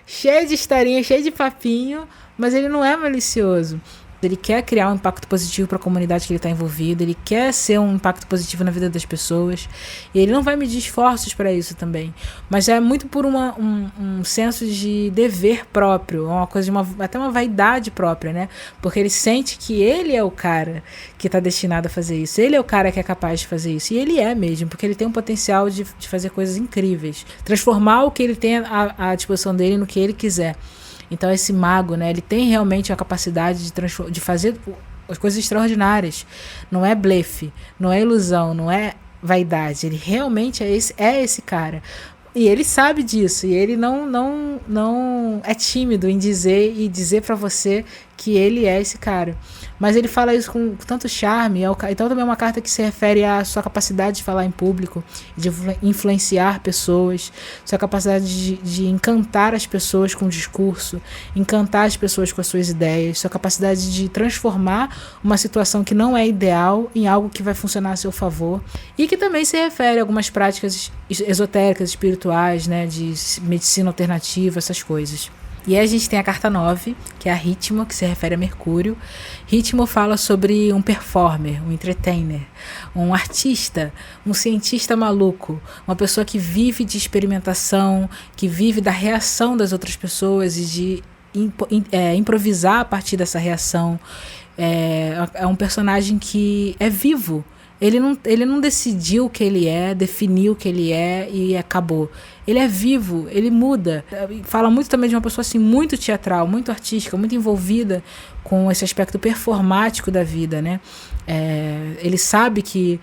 cheio de historinha, cheio de papinho, mas ele não é malicioso. Ele quer criar um impacto positivo para a comunidade que ele está envolvido, ele quer ser um impacto positivo na vida das pessoas, e ele não vai medir esforços para isso também, mas é muito por um senso de dever próprio, uma coisa até uma vaidade própria, né? Porque ele sente que ele é o cara que está destinado a fazer isso, ele é o cara que é capaz de fazer isso, e ele é mesmo, porque ele tem um potencial de fazer coisas incríveis, transformar o que ele tem à disposição dele no que ele quiser. Então esse mago, né, ele tem realmente a capacidade de fazer as coisas extraordinárias. Não é blefe, não é ilusão, não é vaidade. Ele realmente é esse cara. E ele sabe disso. E ele não é tímido em dizer para você que ele é esse cara. Mas ele fala isso com tanto charme. Então também é uma carta que se refere à sua capacidade de falar em público, de influenciar pessoas, sua capacidade de encantar as pessoas com o discurso, encantar as pessoas com as suas ideias, sua capacidade de transformar uma situação que não é ideal em algo que vai funcionar a seu favor. E que também se refere a algumas práticas esotéricas, espirituais, né, de medicina alternativa, essas coisas. E aí a gente tem a carta 9, que é a Ritmo, que se refere a Mercúrio. Ritmo fala sobre um performer, um entertainer, um artista, um cientista maluco, uma pessoa que vive de experimentação, que vive da reação das outras pessoas e de improvisar a partir dessa reação. É um personagem que é vivo. Ele não decidiu o que ele é, definiu o que ele é e acabou. Ele é vivo, ele muda. Fala muito também de uma pessoa assim, muito teatral, muito artística, muito envolvida com esse aspecto performático da vida, né? Ele sabe que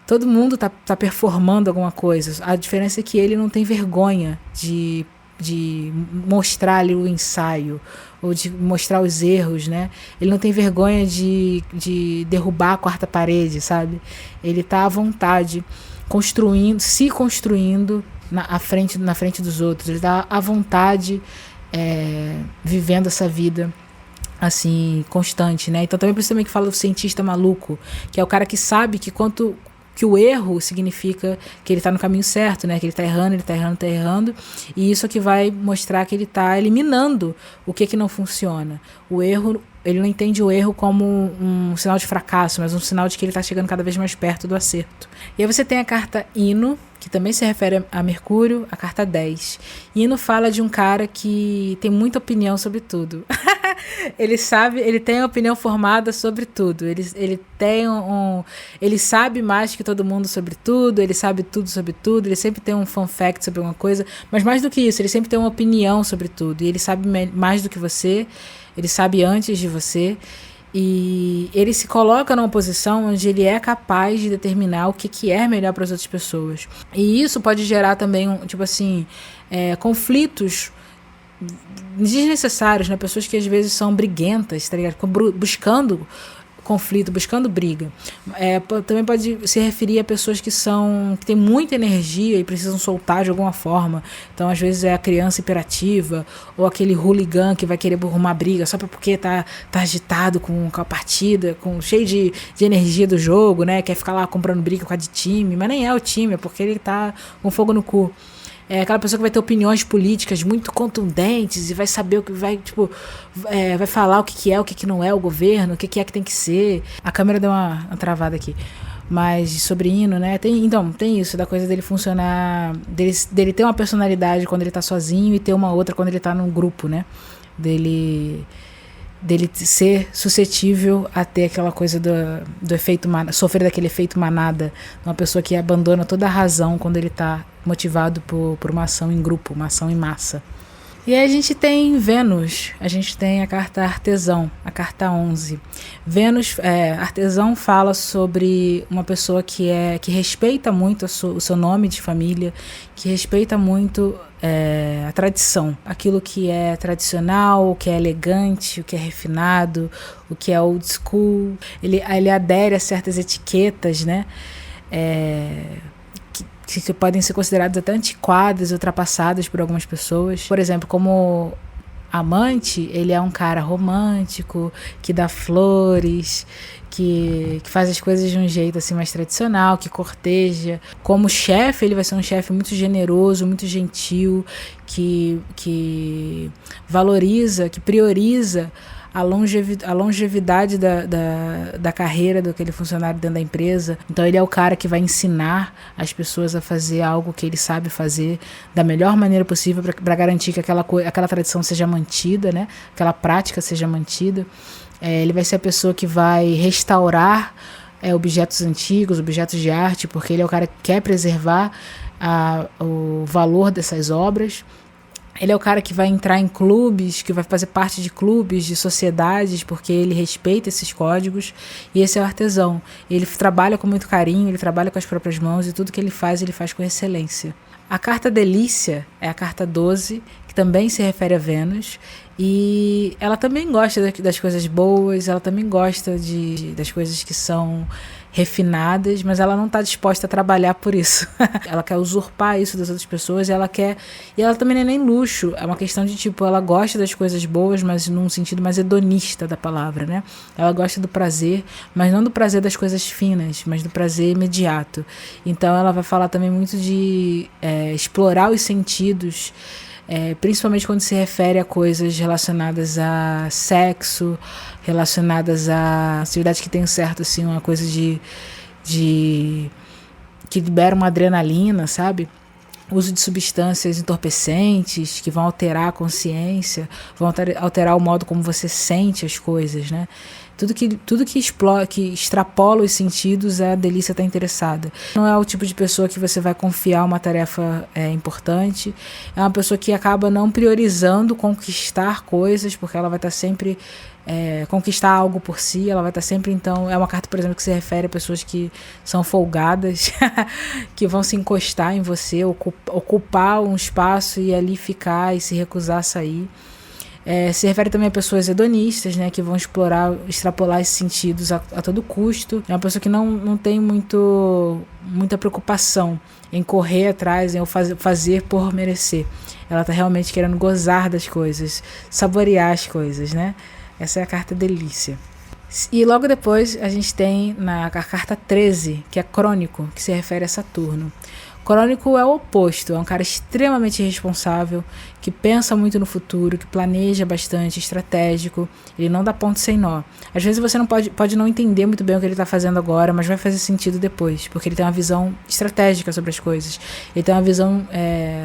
todo mundo tá performando alguma coisa. A diferença é que ele não tem vergonha de mostrar ali o ensaio ou de mostrar os erros, né? Ele não tem vergonha de derrubar a quarta parede, sabe? Ele tá à vontade, se construindo na frente dos outros. Ele tá à vontade vivendo essa vida assim, constante, né? Então também por isso também que fala do cientista maluco, que é o cara que sabe que o erro significa que ele está no caminho certo, né? Que ele está errando, e isso é que vai mostrar que ele está eliminando o que não funciona. O erro, ele não entende o erro como um sinal de fracasso, mas um sinal de que ele está chegando cada vez mais perto do acerto. E aí você tem a carta Ino, que também se refere a Mercúrio, a carta 10. Ino fala de um cara que tem muita opinião sobre tudo. Ele tem a opinião formada sobre tudo. Ele sabe mais que todo mundo sobre tudo, ele sabe tudo sobre tudo, ele sempre tem um fun fact sobre alguma coisa, mas mais do que isso, ele sempre tem uma opinião sobre tudo, e ele sabe mais do que você, ele sabe antes de você, e ele se coloca numa posição onde ele é capaz de determinar o que é melhor para as outras pessoas. E isso pode gerar também, conflitos desnecessários, né? Pessoas que às vezes são briguentas, tá ligado? Buscando conflito, buscando briga. Também pode se referir a pessoas que têm muita energia e precisam soltar de alguma forma. Então, às vezes, é a criança hiperativa ou aquele hooligan que vai querer arrumar briga só porque tá agitado com a partida, cheio de energia do jogo, né? Quer ficar lá comprando briga com a de time, mas nem é o time, é porque ele tá com fogo no cu. É aquela pessoa que vai ter opiniões políticas muito contundentes e vai saber o que vai falar o que é, o que não é o governo, o que é que tem que ser. A câmera deu uma travada aqui. Mas sobre Ino, né? Tem isso, da coisa dele funcionar, dele ter uma personalidade quando ele tá sozinho e ter uma outra quando ele tá num grupo, né? Dele ser suscetível a ter aquela coisa do efeito sofrer daquele efeito manada, uma pessoa que abandona toda a razão quando ele está motivado por uma ação em grupo, uma ação em massa. E aí a gente tem Vênus, a gente tem a carta Artesão, a carta 11. Vênus, Artesão fala sobre uma pessoa que respeita muito o seu nome de família, que respeita muito a tradição, aquilo que é tradicional, o que é elegante, o que é refinado, o que é old school. Ele adere a certas etiquetas, né? Que podem ser consideradas até antiquadas, ultrapassadas por algumas pessoas. Por exemplo, como amante, ele é um cara romântico, que dá flores, que faz as coisas de um jeito assim mais tradicional, que corteja. Como chefe, ele vai ser um chefe muito generoso, muito gentil, que valoriza, que prioriza a longevidade da carreira daquele funcionário dentro da empresa. Então ele é o cara que vai ensinar as pessoas a fazer algo que ele sabe fazer da melhor maneira possível para garantir que aquela tradição seja mantida, né? Aquela prática seja mantida. Ele vai ser a pessoa que vai restaurar objetos antigos, objetos de arte, porque ele é o cara que quer preservar o valor dessas obras. Ele é o cara que vai entrar em clubes, que vai fazer parte de clubes, de sociedades, porque ele respeita esses códigos. E esse é o artesão. Ele trabalha com muito carinho, ele trabalha com as próprias mãos e tudo que ele faz com excelência. A carta Delícia é a carta 12, que também se refere a Vênus. E ela também gosta das coisas boas, ela também gosta das coisas que são refinadas, mas ela não está disposta a trabalhar por isso. Ela quer usurpar isso das outras pessoas, e ela também não é nem luxo, é uma questão de ela gosta das coisas boas, mas num sentido mais hedonista da palavra, né? Ela gosta do prazer, mas não do prazer das coisas finas, mas do prazer imediato. Então ela vai falar também muito de explorar os sentidos, principalmente quando se refere a coisas relacionadas a sexo, relacionadas a atividades que tem certo, assim, uma coisa que libera uma adrenalina, sabe? Uso de substâncias entorpecentes que vão alterar a consciência, vão alterar o modo como você sente as coisas, né? Tudo que explora, que extrapola os sentidos, a Delícia está interessada. Não é o tipo de pessoa que você vai confiar uma tarefa importante. É uma pessoa que acaba não priorizando conquistar coisas, porque ela vai estar sempre conquistar algo por si. Ela vai estar sempre, então, é uma carta, por exemplo, que se refere a pessoas que são folgadas, que vão se encostar em você, ocupar um espaço e ali ficar e se recusar a sair. Se refere também a pessoas hedonistas, né, que vão extrapolar esses sentidos a todo custo. É uma pessoa que não tem muita preocupação em correr atrás, em fazer por merecer. Ela está realmente querendo gozar das coisas, saborear as coisas, né? Essa é a carta Delícia. E logo depois a gente tem a carta 13, que é Crônico, que se refere a Saturno. Crônico é o oposto, é um cara extremamente responsável, que pensa muito no futuro, que planeja bastante, estratégico, ele não dá ponto sem nó. Às vezes você não pode não entender muito bem o que ele está fazendo agora, mas vai fazer sentido depois, porque ele tem uma visão estratégica sobre as coisas, ele tem uma visão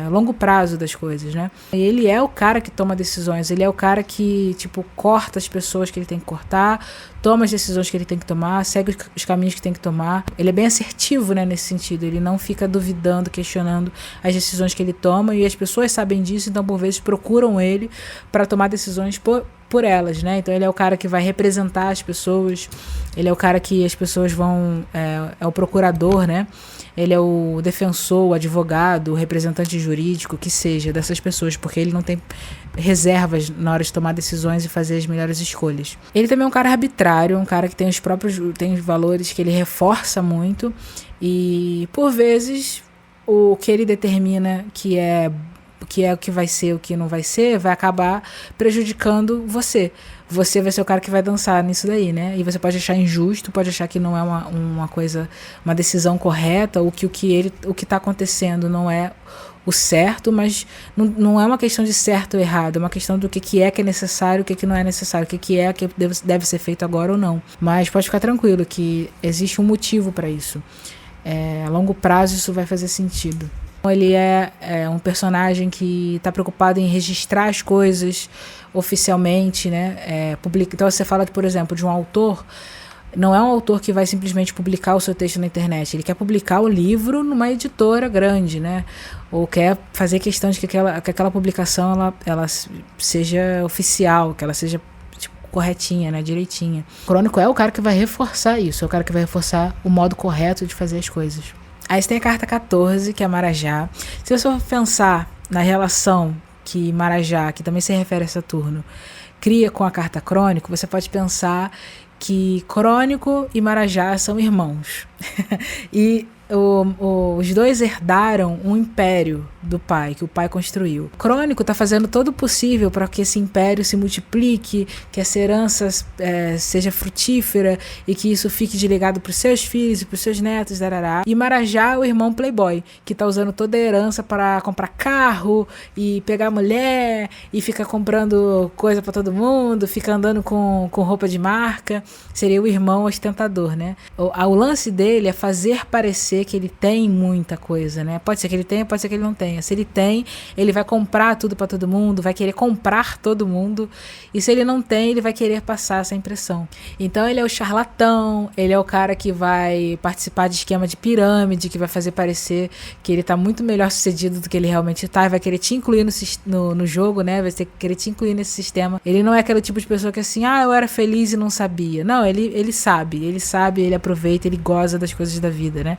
a longo prazo das coisas, né? E ele é o cara que toma decisões, ele é o cara que, tipo, corta as pessoas que ele tem que cortar, toma as decisões que ele tem que tomar, segue os caminhos que tem que tomar. Ele é bem assertivo, né, nesse sentido, ele não fica duvidando, questionando as decisões que ele toma, e as pessoas sabem disso, então por vezes procuram ele para tomar decisões por elas, né? Então ele é o cara que vai representar as pessoas, ele é o cara que as pessoas vão, é o procurador, né? Ele é o defensor, o advogado, o representante jurídico, que seja, dessas pessoas, porque ele não tem reservas na hora de tomar decisões e fazer as melhores escolhas. Ele também é um cara arbitrário, um cara que tem os valores que ele reforça muito, e por vezes o que ele determina que é o que vai ser, o que não vai ser, vai acabar prejudicando você. Você vai ser o cara que vai dançar nisso daí, né? E você pode achar injusto, pode achar que não é uma decisão correta, ou que o que está acontecendo não é o certo, mas não é uma questão de certo ou errado, é uma questão do que é necessário, o que não é necessário, o que deve ser feito agora ou não. Mas pode ficar tranquilo que existe um motivo para isso. A longo prazo isso vai fazer sentido. Ele é um personagem que está preocupado em registrar as coisas oficialmente, né? Então você fala, por exemplo, de um autor, não é um autor que vai simplesmente publicar o seu texto na internet, ele quer publicar o livro numa editora grande, né? Ou quer fazer questão de que aquela publicação ela seja oficial, que ela seja corretinha, né, direitinha. O Crônico é o cara que vai reforçar isso, é o cara que vai reforçar o modo correto de fazer as coisas. Aí você tem a carta 14, que é Marajá. Se você for pensar na relação que Marajá, que também se refere a Saturno, cria com a carta Crônico, você pode pensar que Crônico e Marajá são irmãos. E os dois herdaram um império do pai, que o pai construiu. O Crônico está fazendo todo o possível para que esse império se multiplique, que essa herança seja frutífera e que isso fique de legado para os seus filhos e para os seus netos. Darará. E Marajá, o irmão playboy, que está usando toda a herança para comprar carro e pegar mulher e ficar comprando coisa para todo mundo, fica andando com roupa de marca. Seria o irmão ostentador, né? O lance dele é fazer parecer que ele tem muita coisa, né? Pode ser que ele tenha, pode ser que ele não tenha. Se ele tem, ele vai comprar tudo para todo mundo, vai querer comprar todo mundo. E se ele não tem, ele vai querer passar essa impressão. Então ele é o charlatão, ele é o cara que vai participar de esquema de pirâmide, que vai fazer parecer que ele tá muito melhor sucedido do que ele realmente tá, e vai querer te incluir no jogo, né? Vai querer te incluir nesse sistema. Ele não é aquele tipo de pessoa que assim, eu era feliz e não sabia. Não, ele sabe, ele aproveita, ele goza das coisas da vida, né?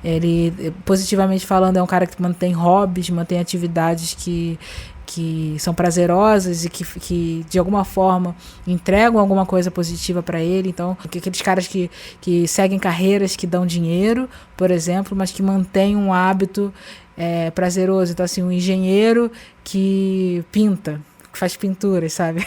Ele, positivamente falando, é um cara que mantém hobbies, mantém atividades que são prazerosas e que de alguma forma entregam alguma coisa positiva para ele. Então, aqueles caras que seguem carreiras que dão dinheiro, por exemplo, mas que mantêm um hábito prazeroso. Então, assim, um engenheiro que pinta, que faz pinturas, sabe?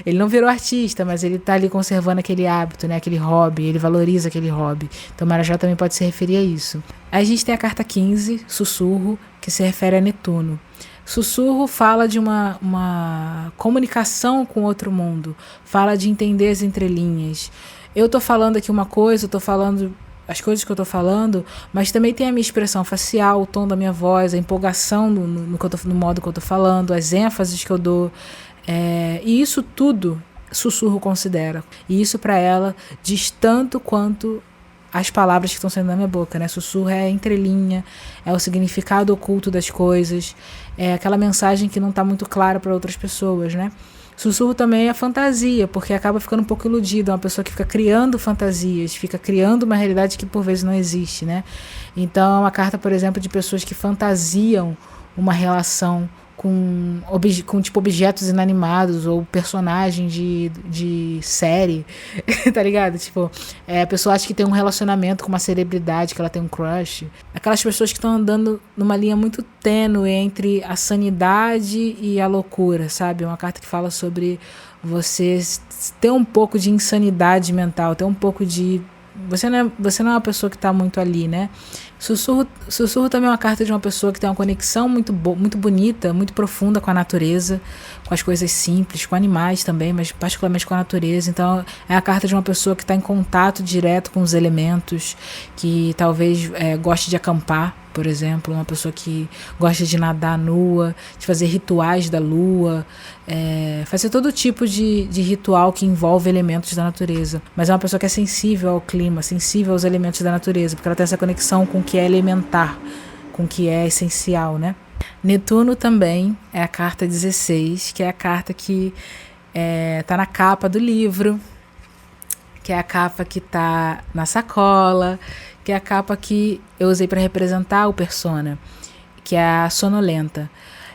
Ele não virou artista, mas ele tá ali conservando aquele hábito, né? Aquele hobby, ele valoriza aquele hobby. Então Marajá também pode se referir a isso. Aí a gente tem a carta 15, Sussurro, que se refere a Netuno. Sussurro fala de uma comunicação com outro mundo, fala de entender as entrelinhas. Eu tô falando aqui uma coisa, eu tô falando as coisas que eu tô falando, mas também tem a minha expressão facial, o tom da minha voz, a empolgação no modo que eu tô falando, as ênfases que eu dou. E isso tudo Sussurro considera. E isso para ela diz tanto quanto as palavras que estão saindo da minha boca, né? Sussurro é a entrelinha, é o significado oculto das coisas, é aquela mensagem que não está muito clara para outras pessoas, né? Sussurro também é fantasia, porque acaba ficando um pouco iludido, é uma pessoa que fica criando fantasias, fica criando uma realidade que por vezes não existe, né? Então é uma carta, por exemplo, de pessoas que fantasiam uma relação com tipo objetos inanimados ou personagem de série, tá ligado? Tipo, a pessoa acha que tem um relacionamento com uma celebridade, que ela tem um crush. Aquelas pessoas que estão andando numa linha muito tênue entre a sanidade e a loucura, sabe? É uma carta que fala sobre você ter um pouco de insanidade mental, ter um pouco de... Você não é uma pessoa que está muito ali, né? Sussurro também é uma carta de uma pessoa que tem uma conexão muito bonita, muito profunda com a natureza, com as coisas simples, com animais também, mas particularmente com a natureza. Então é a carta de uma pessoa que está em contato direto com os elementos, que talvez goste de acampar, por exemplo, uma pessoa que gosta de nadar nua, de fazer rituais da lua, fazer todo tipo de ritual que envolve elementos da natureza. Mas é uma pessoa que é sensível ao clima, sensível aos elementos da natureza, porque ela tem essa conexão com o que é elementar, com o que é essencial, né? Netuno também é a carta 16, que é a carta que tá na capa do livro, que é a capa que tá na sacola, que é a capa que eu usei para representar o persona, que é a sonolenta.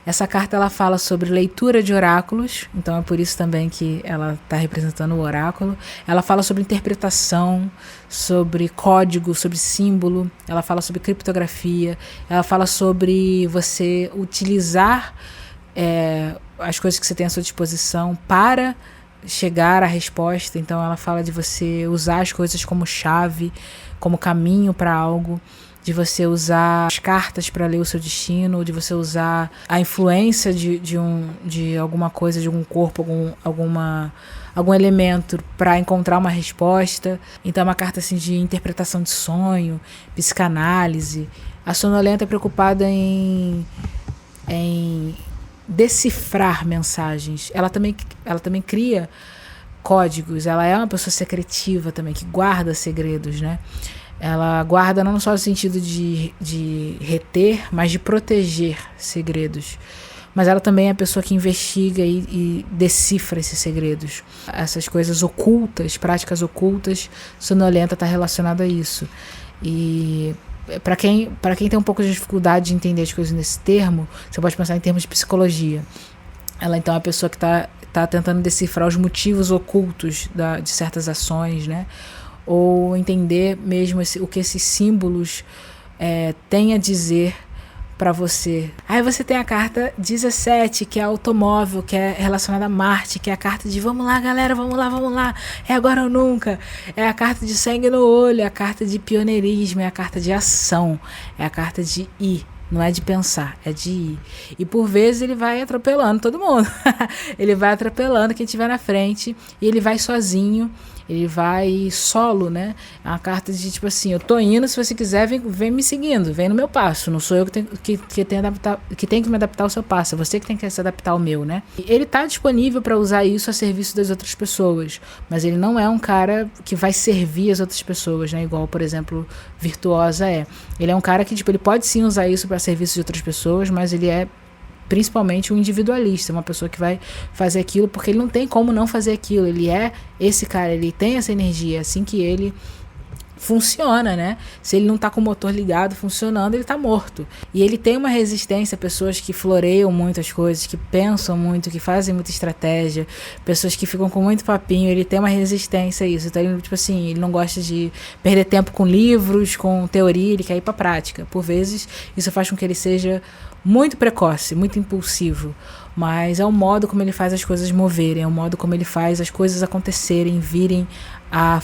Essa carta ela fala sobre leitura de oráculos, então é por isso também que ela está representando o oráculo. Ela fala sobre interpretação, sobre código, sobre símbolo, ela fala sobre criptografia, ela fala sobre você utilizar as coisas que você tem à sua disposição para chegar à resposta. Então ela fala de você usar as coisas como chave, como caminho para algo, de você usar as cartas para ler o seu destino, de você usar a influência de alguma coisa, de algum corpo, algum elemento para encontrar uma resposta. Então é uma carta assim, de interpretação de sonho, psicanálise. A sonolenta é preocupada em decifrar mensagens. Ela também cria códigos, ela é uma pessoa secretiva também, que guarda segredos, né? Ela guarda não só no sentido de reter, mas de proteger segredos. Mas ela também é a pessoa que investiga e decifra esses segredos. Essas coisas ocultas, práticas ocultas, sonolenta está relacionada a isso. E para quem tem um pouco de dificuldade de entender as coisas nesse termo, você pode pensar em termos de psicologia. Ela então é a pessoa que está tentando decifrar os motivos ocultos de certas ações, né? Ou entender mesmo o que esses símbolos têm a dizer para você. Aí você tem a carta 17, que é automóvel, que é relacionada a Marte, que é a carta de vamos lá, galera, vamos lá, é agora ou nunca. É a carta de sangue no olho, é a carta de pioneirismo, é a carta de ação, é a carta de ir. Não é de pensar, é de ir. E por vezes ele vai atropelando todo mundo. Ele vai atropelando quem estiver na frente. E ele vai sozinho. Ele vai solo, né? É uma carta de tipo assim, eu tô indo, se você quiser, vem me seguindo, vem no meu passo. Não sou eu que tenho que me adaptar ao seu passo, é você que tem que se adaptar ao meu, né? E ele tá disponível para usar isso a serviço das outras pessoas, mas ele não é um cara que vai servir as outras pessoas, né? Igual, por exemplo, Virtuosa é. Ele é um cara que, tipo, ele pode sim usar isso para serviço de outras pessoas, mas ele é principalmente um individualista, uma pessoa que vai fazer aquilo porque ele não tem como não fazer aquilo, ele é esse cara, ele tem essa energia, assim que ele funciona, né? Se ele não tá com o motor ligado, funcionando, ele tá morto. E ele tem uma resistência a pessoas que floreiam muitas coisas, que pensam muito, que fazem muita estratégia, pessoas que ficam com muito papinho, ele tem uma resistência a isso. Então ele, tipo assim, ele não gosta de perder tempo com livros, com teoria, ele quer ir pra prática. Por vezes, isso faz com que ele seja muito precoce, muito impulsivo, mas é o modo como ele faz as coisas moverem, é o modo como ele faz as coisas acontecerem, virem à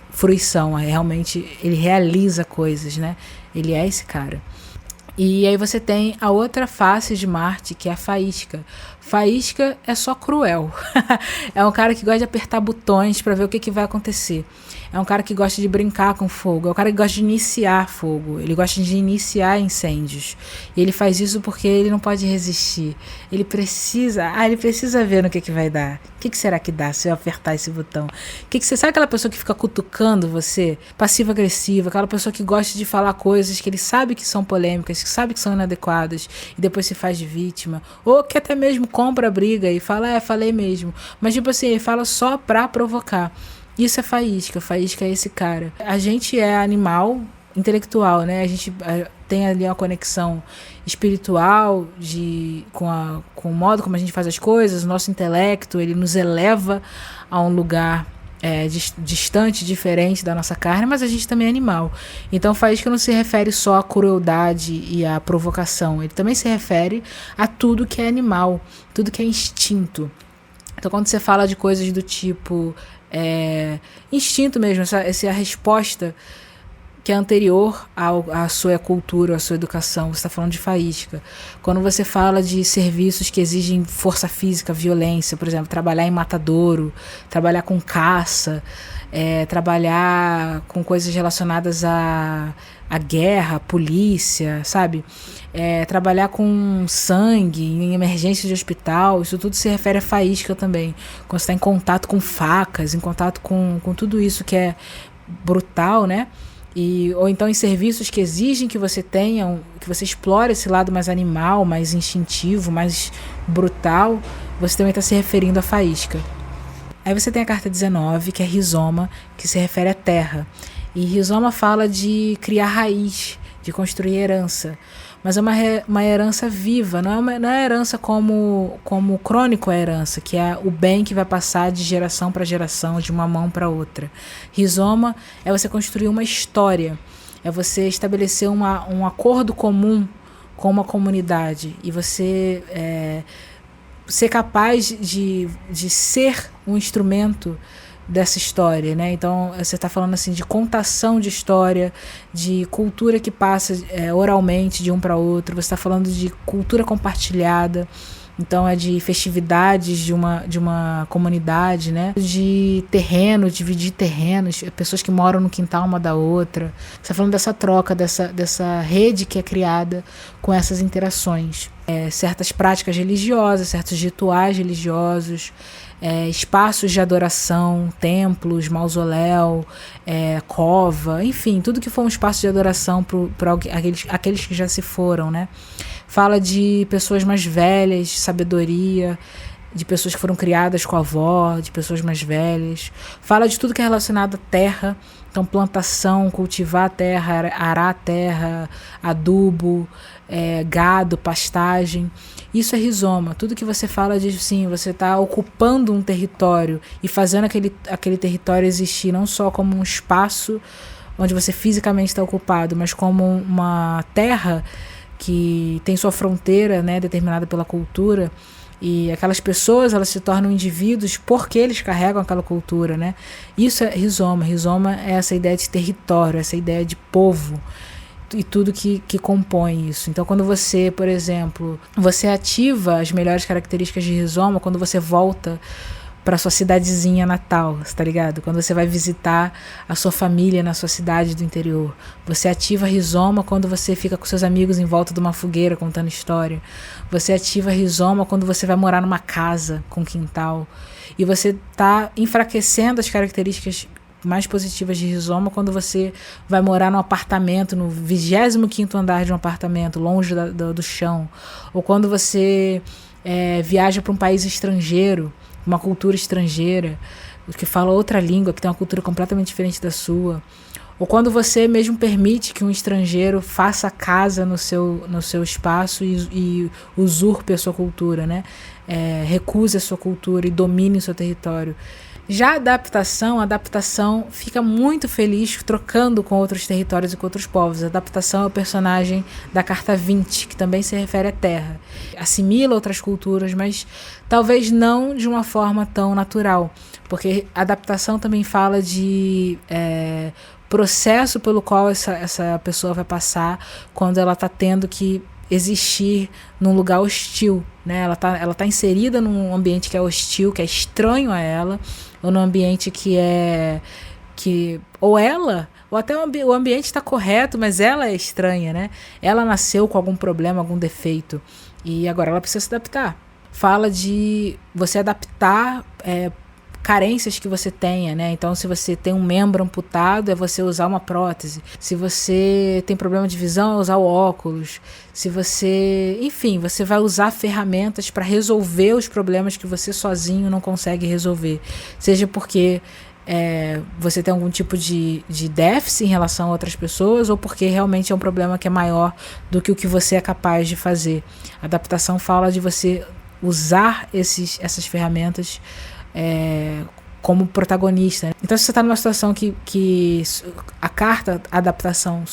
fruição, realmente ele realiza coisas, né? Ele é esse cara. E aí você tem a outra face de Marte, que é a faísca. Faísca é só cruel. É um cara que gosta de apertar botões para ver o que vai acontecer. É um cara que gosta de brincar com fogo. É um cara que gosta de iniciar fogo. Ele gosta de iniciar incêndios. E ele faz isso porque ele não pode resistir. Ele precisa ver no que vai dar. O que será que dá se eu apertar esse botão? Sabe aquela pessoa que fica cutucando você? Passiva-agressiva. Aquela pessoa que gosta de falar coisas que ele sabe que são polêmicas, que sabe que são inadequadas e depois se faz de vítima. Ou que até mesmo compra a briga e fala, falei mesmo. Mas tipo assim, ele fala só pra provocar. Isso é faísca. Faísca é esse cara. A gente é animal intelectual, né? A gente tem ali uma conexão espiritual com o modo como a gente faz as coisas. O nosso intelecto, ele nos eleva a um lugar distante, diferente da nossa carne, mas a gente também é animal. Então faísca não se refere só à crueldade e à provocação. Ele também se refere a tudo que é animal, tudo que é instinto. Então quando você fala de coisas do tipo instinto mesmo, essa é a resposta que é anterior à sua cultura, à sua educação. Você está falando de faísca. Quando você fala de serviços que exigem força física, violência, por exemplo, trabalhar em matadouro, trabalhar com caça, trabalhar com coisas relacionadas à guerra, polícia, sabe? Trabalhar com sangue, em emergência de hospital, isso tudo se refere a faísca também. Quando você está em contato com facas, em contato com tudo isso que é brutal, né? Ou então em serviços que exigem que você tenha, que você explore esse lado mais animal, mais instintivo, mais brutal, você também está se referindo à faísca. Aí você tem a carta 19, que é rizoma, que se refere à terra. E rizoma fala de criar raiz, de construir herança. Mas é uma herança viva, não é herança como crônico é a herança, que é o bem que vai passar de geração para geração, de uma mão para outra. Rizoma é você construir uma história, é você estabelecer um acordo comum com uma comunidade e você ser capaz de ser um instrumento dessa história, né? Então você está falando assim de contação de história, de cultura que passa oralmente de um para outro. Você está falando de cultura compartilhada. Então é de festividades de uma comunidade, né? De terreno, dividir terrenos, pessoas que moram no quintal uma da outra. Você está falando dessa troca, dessa rede que é criada com essas interações. Certas práticas religiosas, certos rituais religiosos, espaços de adoração, templos, mausoléu, cova, enfim, tudo que for um espaço de adoração para aqueles que já se foram, né? Fala de pessoas mais velhas, de sabedoria, de pessoas que foram criadas com a avó, de pessoas mais velhas. Fala de tudo que é relacionado à terra, então plantação, cultivar a terra, arar a terra, adubo, gado, pastagem. Isso é rizoma. Tudo que você fala de, sim, você está ocupando um território e fazendo aquele território existir não só como um espaço onde você fisicamente está ocupado, mas como uma terra que tem sua fronteira, né, determinada pela cultura. E aquelas pessoas, elas se tornam indivíduos porque eles carregam aquela cultura, né? Isso é rizoma. Rizoma é essa ideia de território, essa ideia de povo e tudo que compõe isso. Então, quando você, por exemplo, você ativa as melhores características de rizoma quando você volta para sua cidadezinha natal, tá ligado? Quando você vai visitar a sua família na sua cidade do interior. Você ativa rizoma quando você fica com seus amigos em volta de uma fogueira contando história. Você ativa rizoma quando você vai morar numa casa com quintal. E você tá enfraquecendo as características mais positivas de rizoma quando você vai morar num apartamento, no 25º andar de um apartamento, longe do chão. Ou quando você viaja para um país estrangeiro, uma cultura estrangeira, que fala outra língua, que tem uma cultura completamente diferente da sua. Ou quando você mesmo permite que um estrangeiro faça casa no seu espaço e usurpe a sua cultura, né? Recuse a sua cultura e domine o seu território. Já a adaptação fica muito feliz trocando com outros territórios e com outros povos. A adaptação é o personagem da carta 20, que também se refere à terra. Assimila outras culturas, mas talvez não de uma forma tão natural, porque a adaptação também fala de processo pelo qual essa pessoa vai passar quando ela está tendo que existir num lugar hostil, né? Ela tá inserida num ambiente que é hostil, que é estranho a ela, ou num ambiente ou até o ambiente está correto, mas ela é estranha, né? Ela nasceu com algum problema, algum defeito, e agora ela precisa se adaptar. Fala de você adaptar carências que você tenha, né? Então, se você tem um membro amputado, é você usar uma prótese. Se você tem problema de visão, é usar o óculos. Se você... Enfim, você vai usar ferramentas para resolver os problemas que você sozinho não consegue resolver. Seja porque você tem algum tipo de déficit em relação a outras pessoas, ou porque realmente é um problema que é maior do que o que você é capaz de fazer. A adaptação fala de você usar essas ferramentas como protagonista. Então, se você está numa situação que a carta a adaptação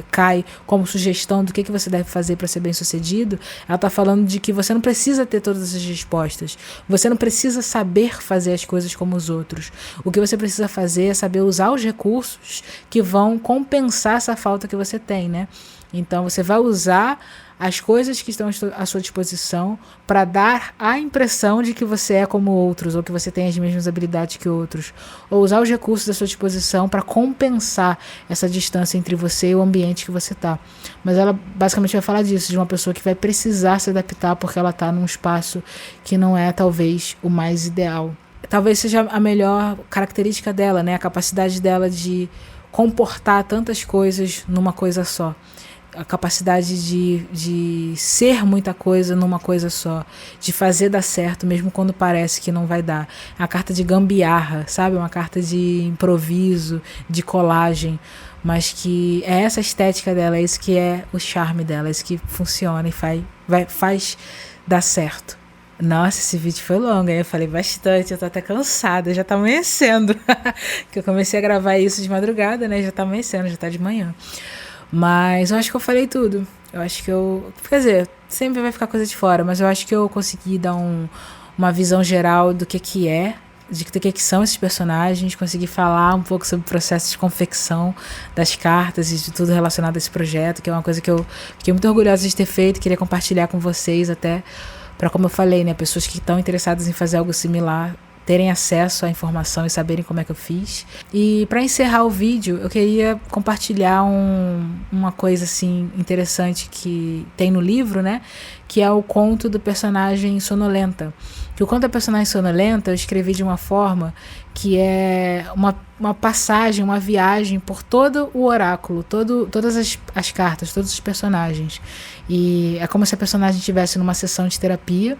cai como sugestão do que você deve fazer para ser bem sucedido, ela está falando de que você não precisa ter todas as respostas, você não precisa saber fazer as coisas como os outros. O que você precisa fazer é saber usar os recursos que vão compensar essa falta que você tem, né? Então, você vai usar as coisas que estão à sua disposição para dar a impressão de que você é como outros, ou que você tem as mesmas habilidades que outros, ou usar os recursos à sua disposição para compensar essa distância entre você e o ambiente que você está. Mas ela basicamente vai falar disso, de uma pessoa que vai precisar se adaptar porque ela está num espaço que não é talvez o mais ideal. Talvez seja a melhor característica dela, né? A capacidade dela de comportar tantas coisas numa coisa só. A capacidade de ser muita coisa numa coisa só, de fazer dar certo mesmo quando parece que não vai dar. É uma carta de gambiarra, sabe? Uma carta de improviso, de colagem, mas que é essa estética dela, é isso que é o charme dela, é isso que funciona e faz dar certo. Nossa, esse vídeo foi longo, aí eu falei bastante, eu tô até cansada, já tá amanhecendo, que eu comecei a gravar isso de madrugada, né? Já tá amanhecendo, já tá de manhã. Mas eu acho que eu falei tudo. Eu acho que quer dizer, sempre vai ficar coisa de fora, mas eu acho que eu consegui dar uma visão geral do que é, do que são esses personagens, consegui falar um pouco sobre o processo de confecção das cartas e de tudo relacionado a esse projeto, que é uma coisa que eu fiquei muito orgulhosa de ter feito, queria compartilhar com vocês até para, como eu falei, né, pessoas que estão interessadas em fazer algo similar terem acesso à informação e saberem como é que eu fiz. E para encerrar o vídeo, eu queria compartilhar uma coisa assim interessante que tem no livro, né? Que é o conto do personagem Sonolenta. Que o conto da personagem Sonolenta eu escrevi de uma forma que é uma passagem, uma viagem por todo o oráculo, todas as cartas, todos os personagens. E é como se a personagem estivesse numa sessão de terapia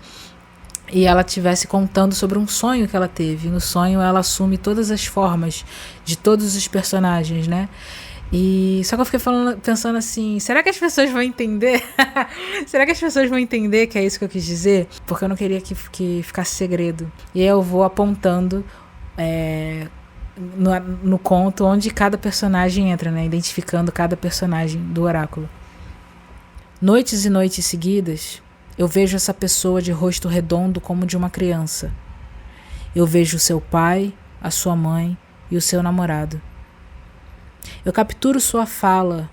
e ela estivesse contando sobre um sonho que ela teve. No sonho ela assume todas as formas de todos os personagens, né? E só que eu fiquei pensando assim, será que as pessoas vão entender? Será que as pessoas vão entender que é isso que eu quis dizer? Porque eu não queria que ficasse segredo. E aí eu vou apontando no conto onde cada personagem entra, né? Identificando cada personagem do oráculo. Noites e noites seguidas, eu vejo essa pessoa de rosto redondo como de uma criança. Eu vejo o seu pai, a sua mãe e o seu namorado. Eu capturo sua fala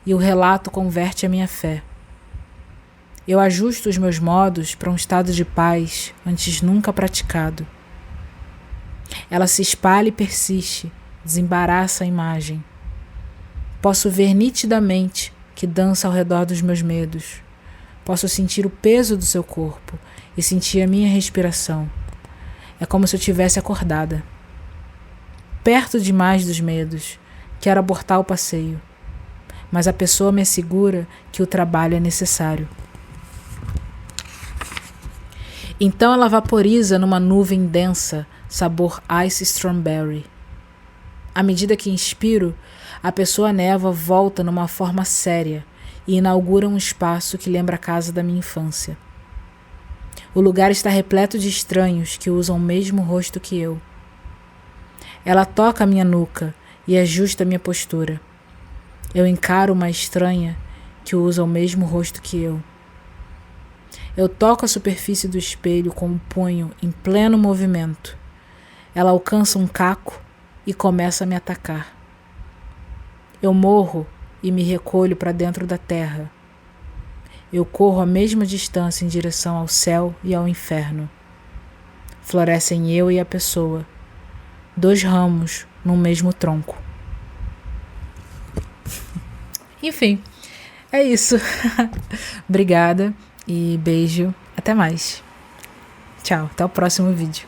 e o relato converte a minha fé. Eu ajusto os meus modos para um estado de paz antes nunca praticado. Ela se espalha e persiste, desembaraça a imagem. Posso ver nitidamente que dança ao redor dos meus medos. Posso sentir o peso do seu corpo e sentir a minha respiração. É como se eu tivesse acordada. Perto demais dos medos, quero abortar o passeio. Mas a pessoa me assegura que o trabalho é necessário. Então ela vaporiza numa nuvem densa, sabor ice strawberry. À medida que inspiro, a pessoa névoa volta numa forma séria e inaugura um espaço que lembra a casa da minha infância. O lugar está repleto de estranhos que usam o mesmo rosto que eu. Ela toca a minha nuca e ajusta a minha postura. Eu encaro uma estranha que usa o mesmo rosto que eu. Eu toco a superfície do espelho com o punho em pleno movimento. Ela alcança um caco e começa a me atacar. Eu morro e me recolho para dentro da terra. Eu corro a mesma distância em direção ao céu e ao inferno. Florescem eu e a pessoa, 2 ramos num mesmo tronco. Enfim, é isso. Obrigada e beijo. Até mais. Tchau, até o próximo vídeo.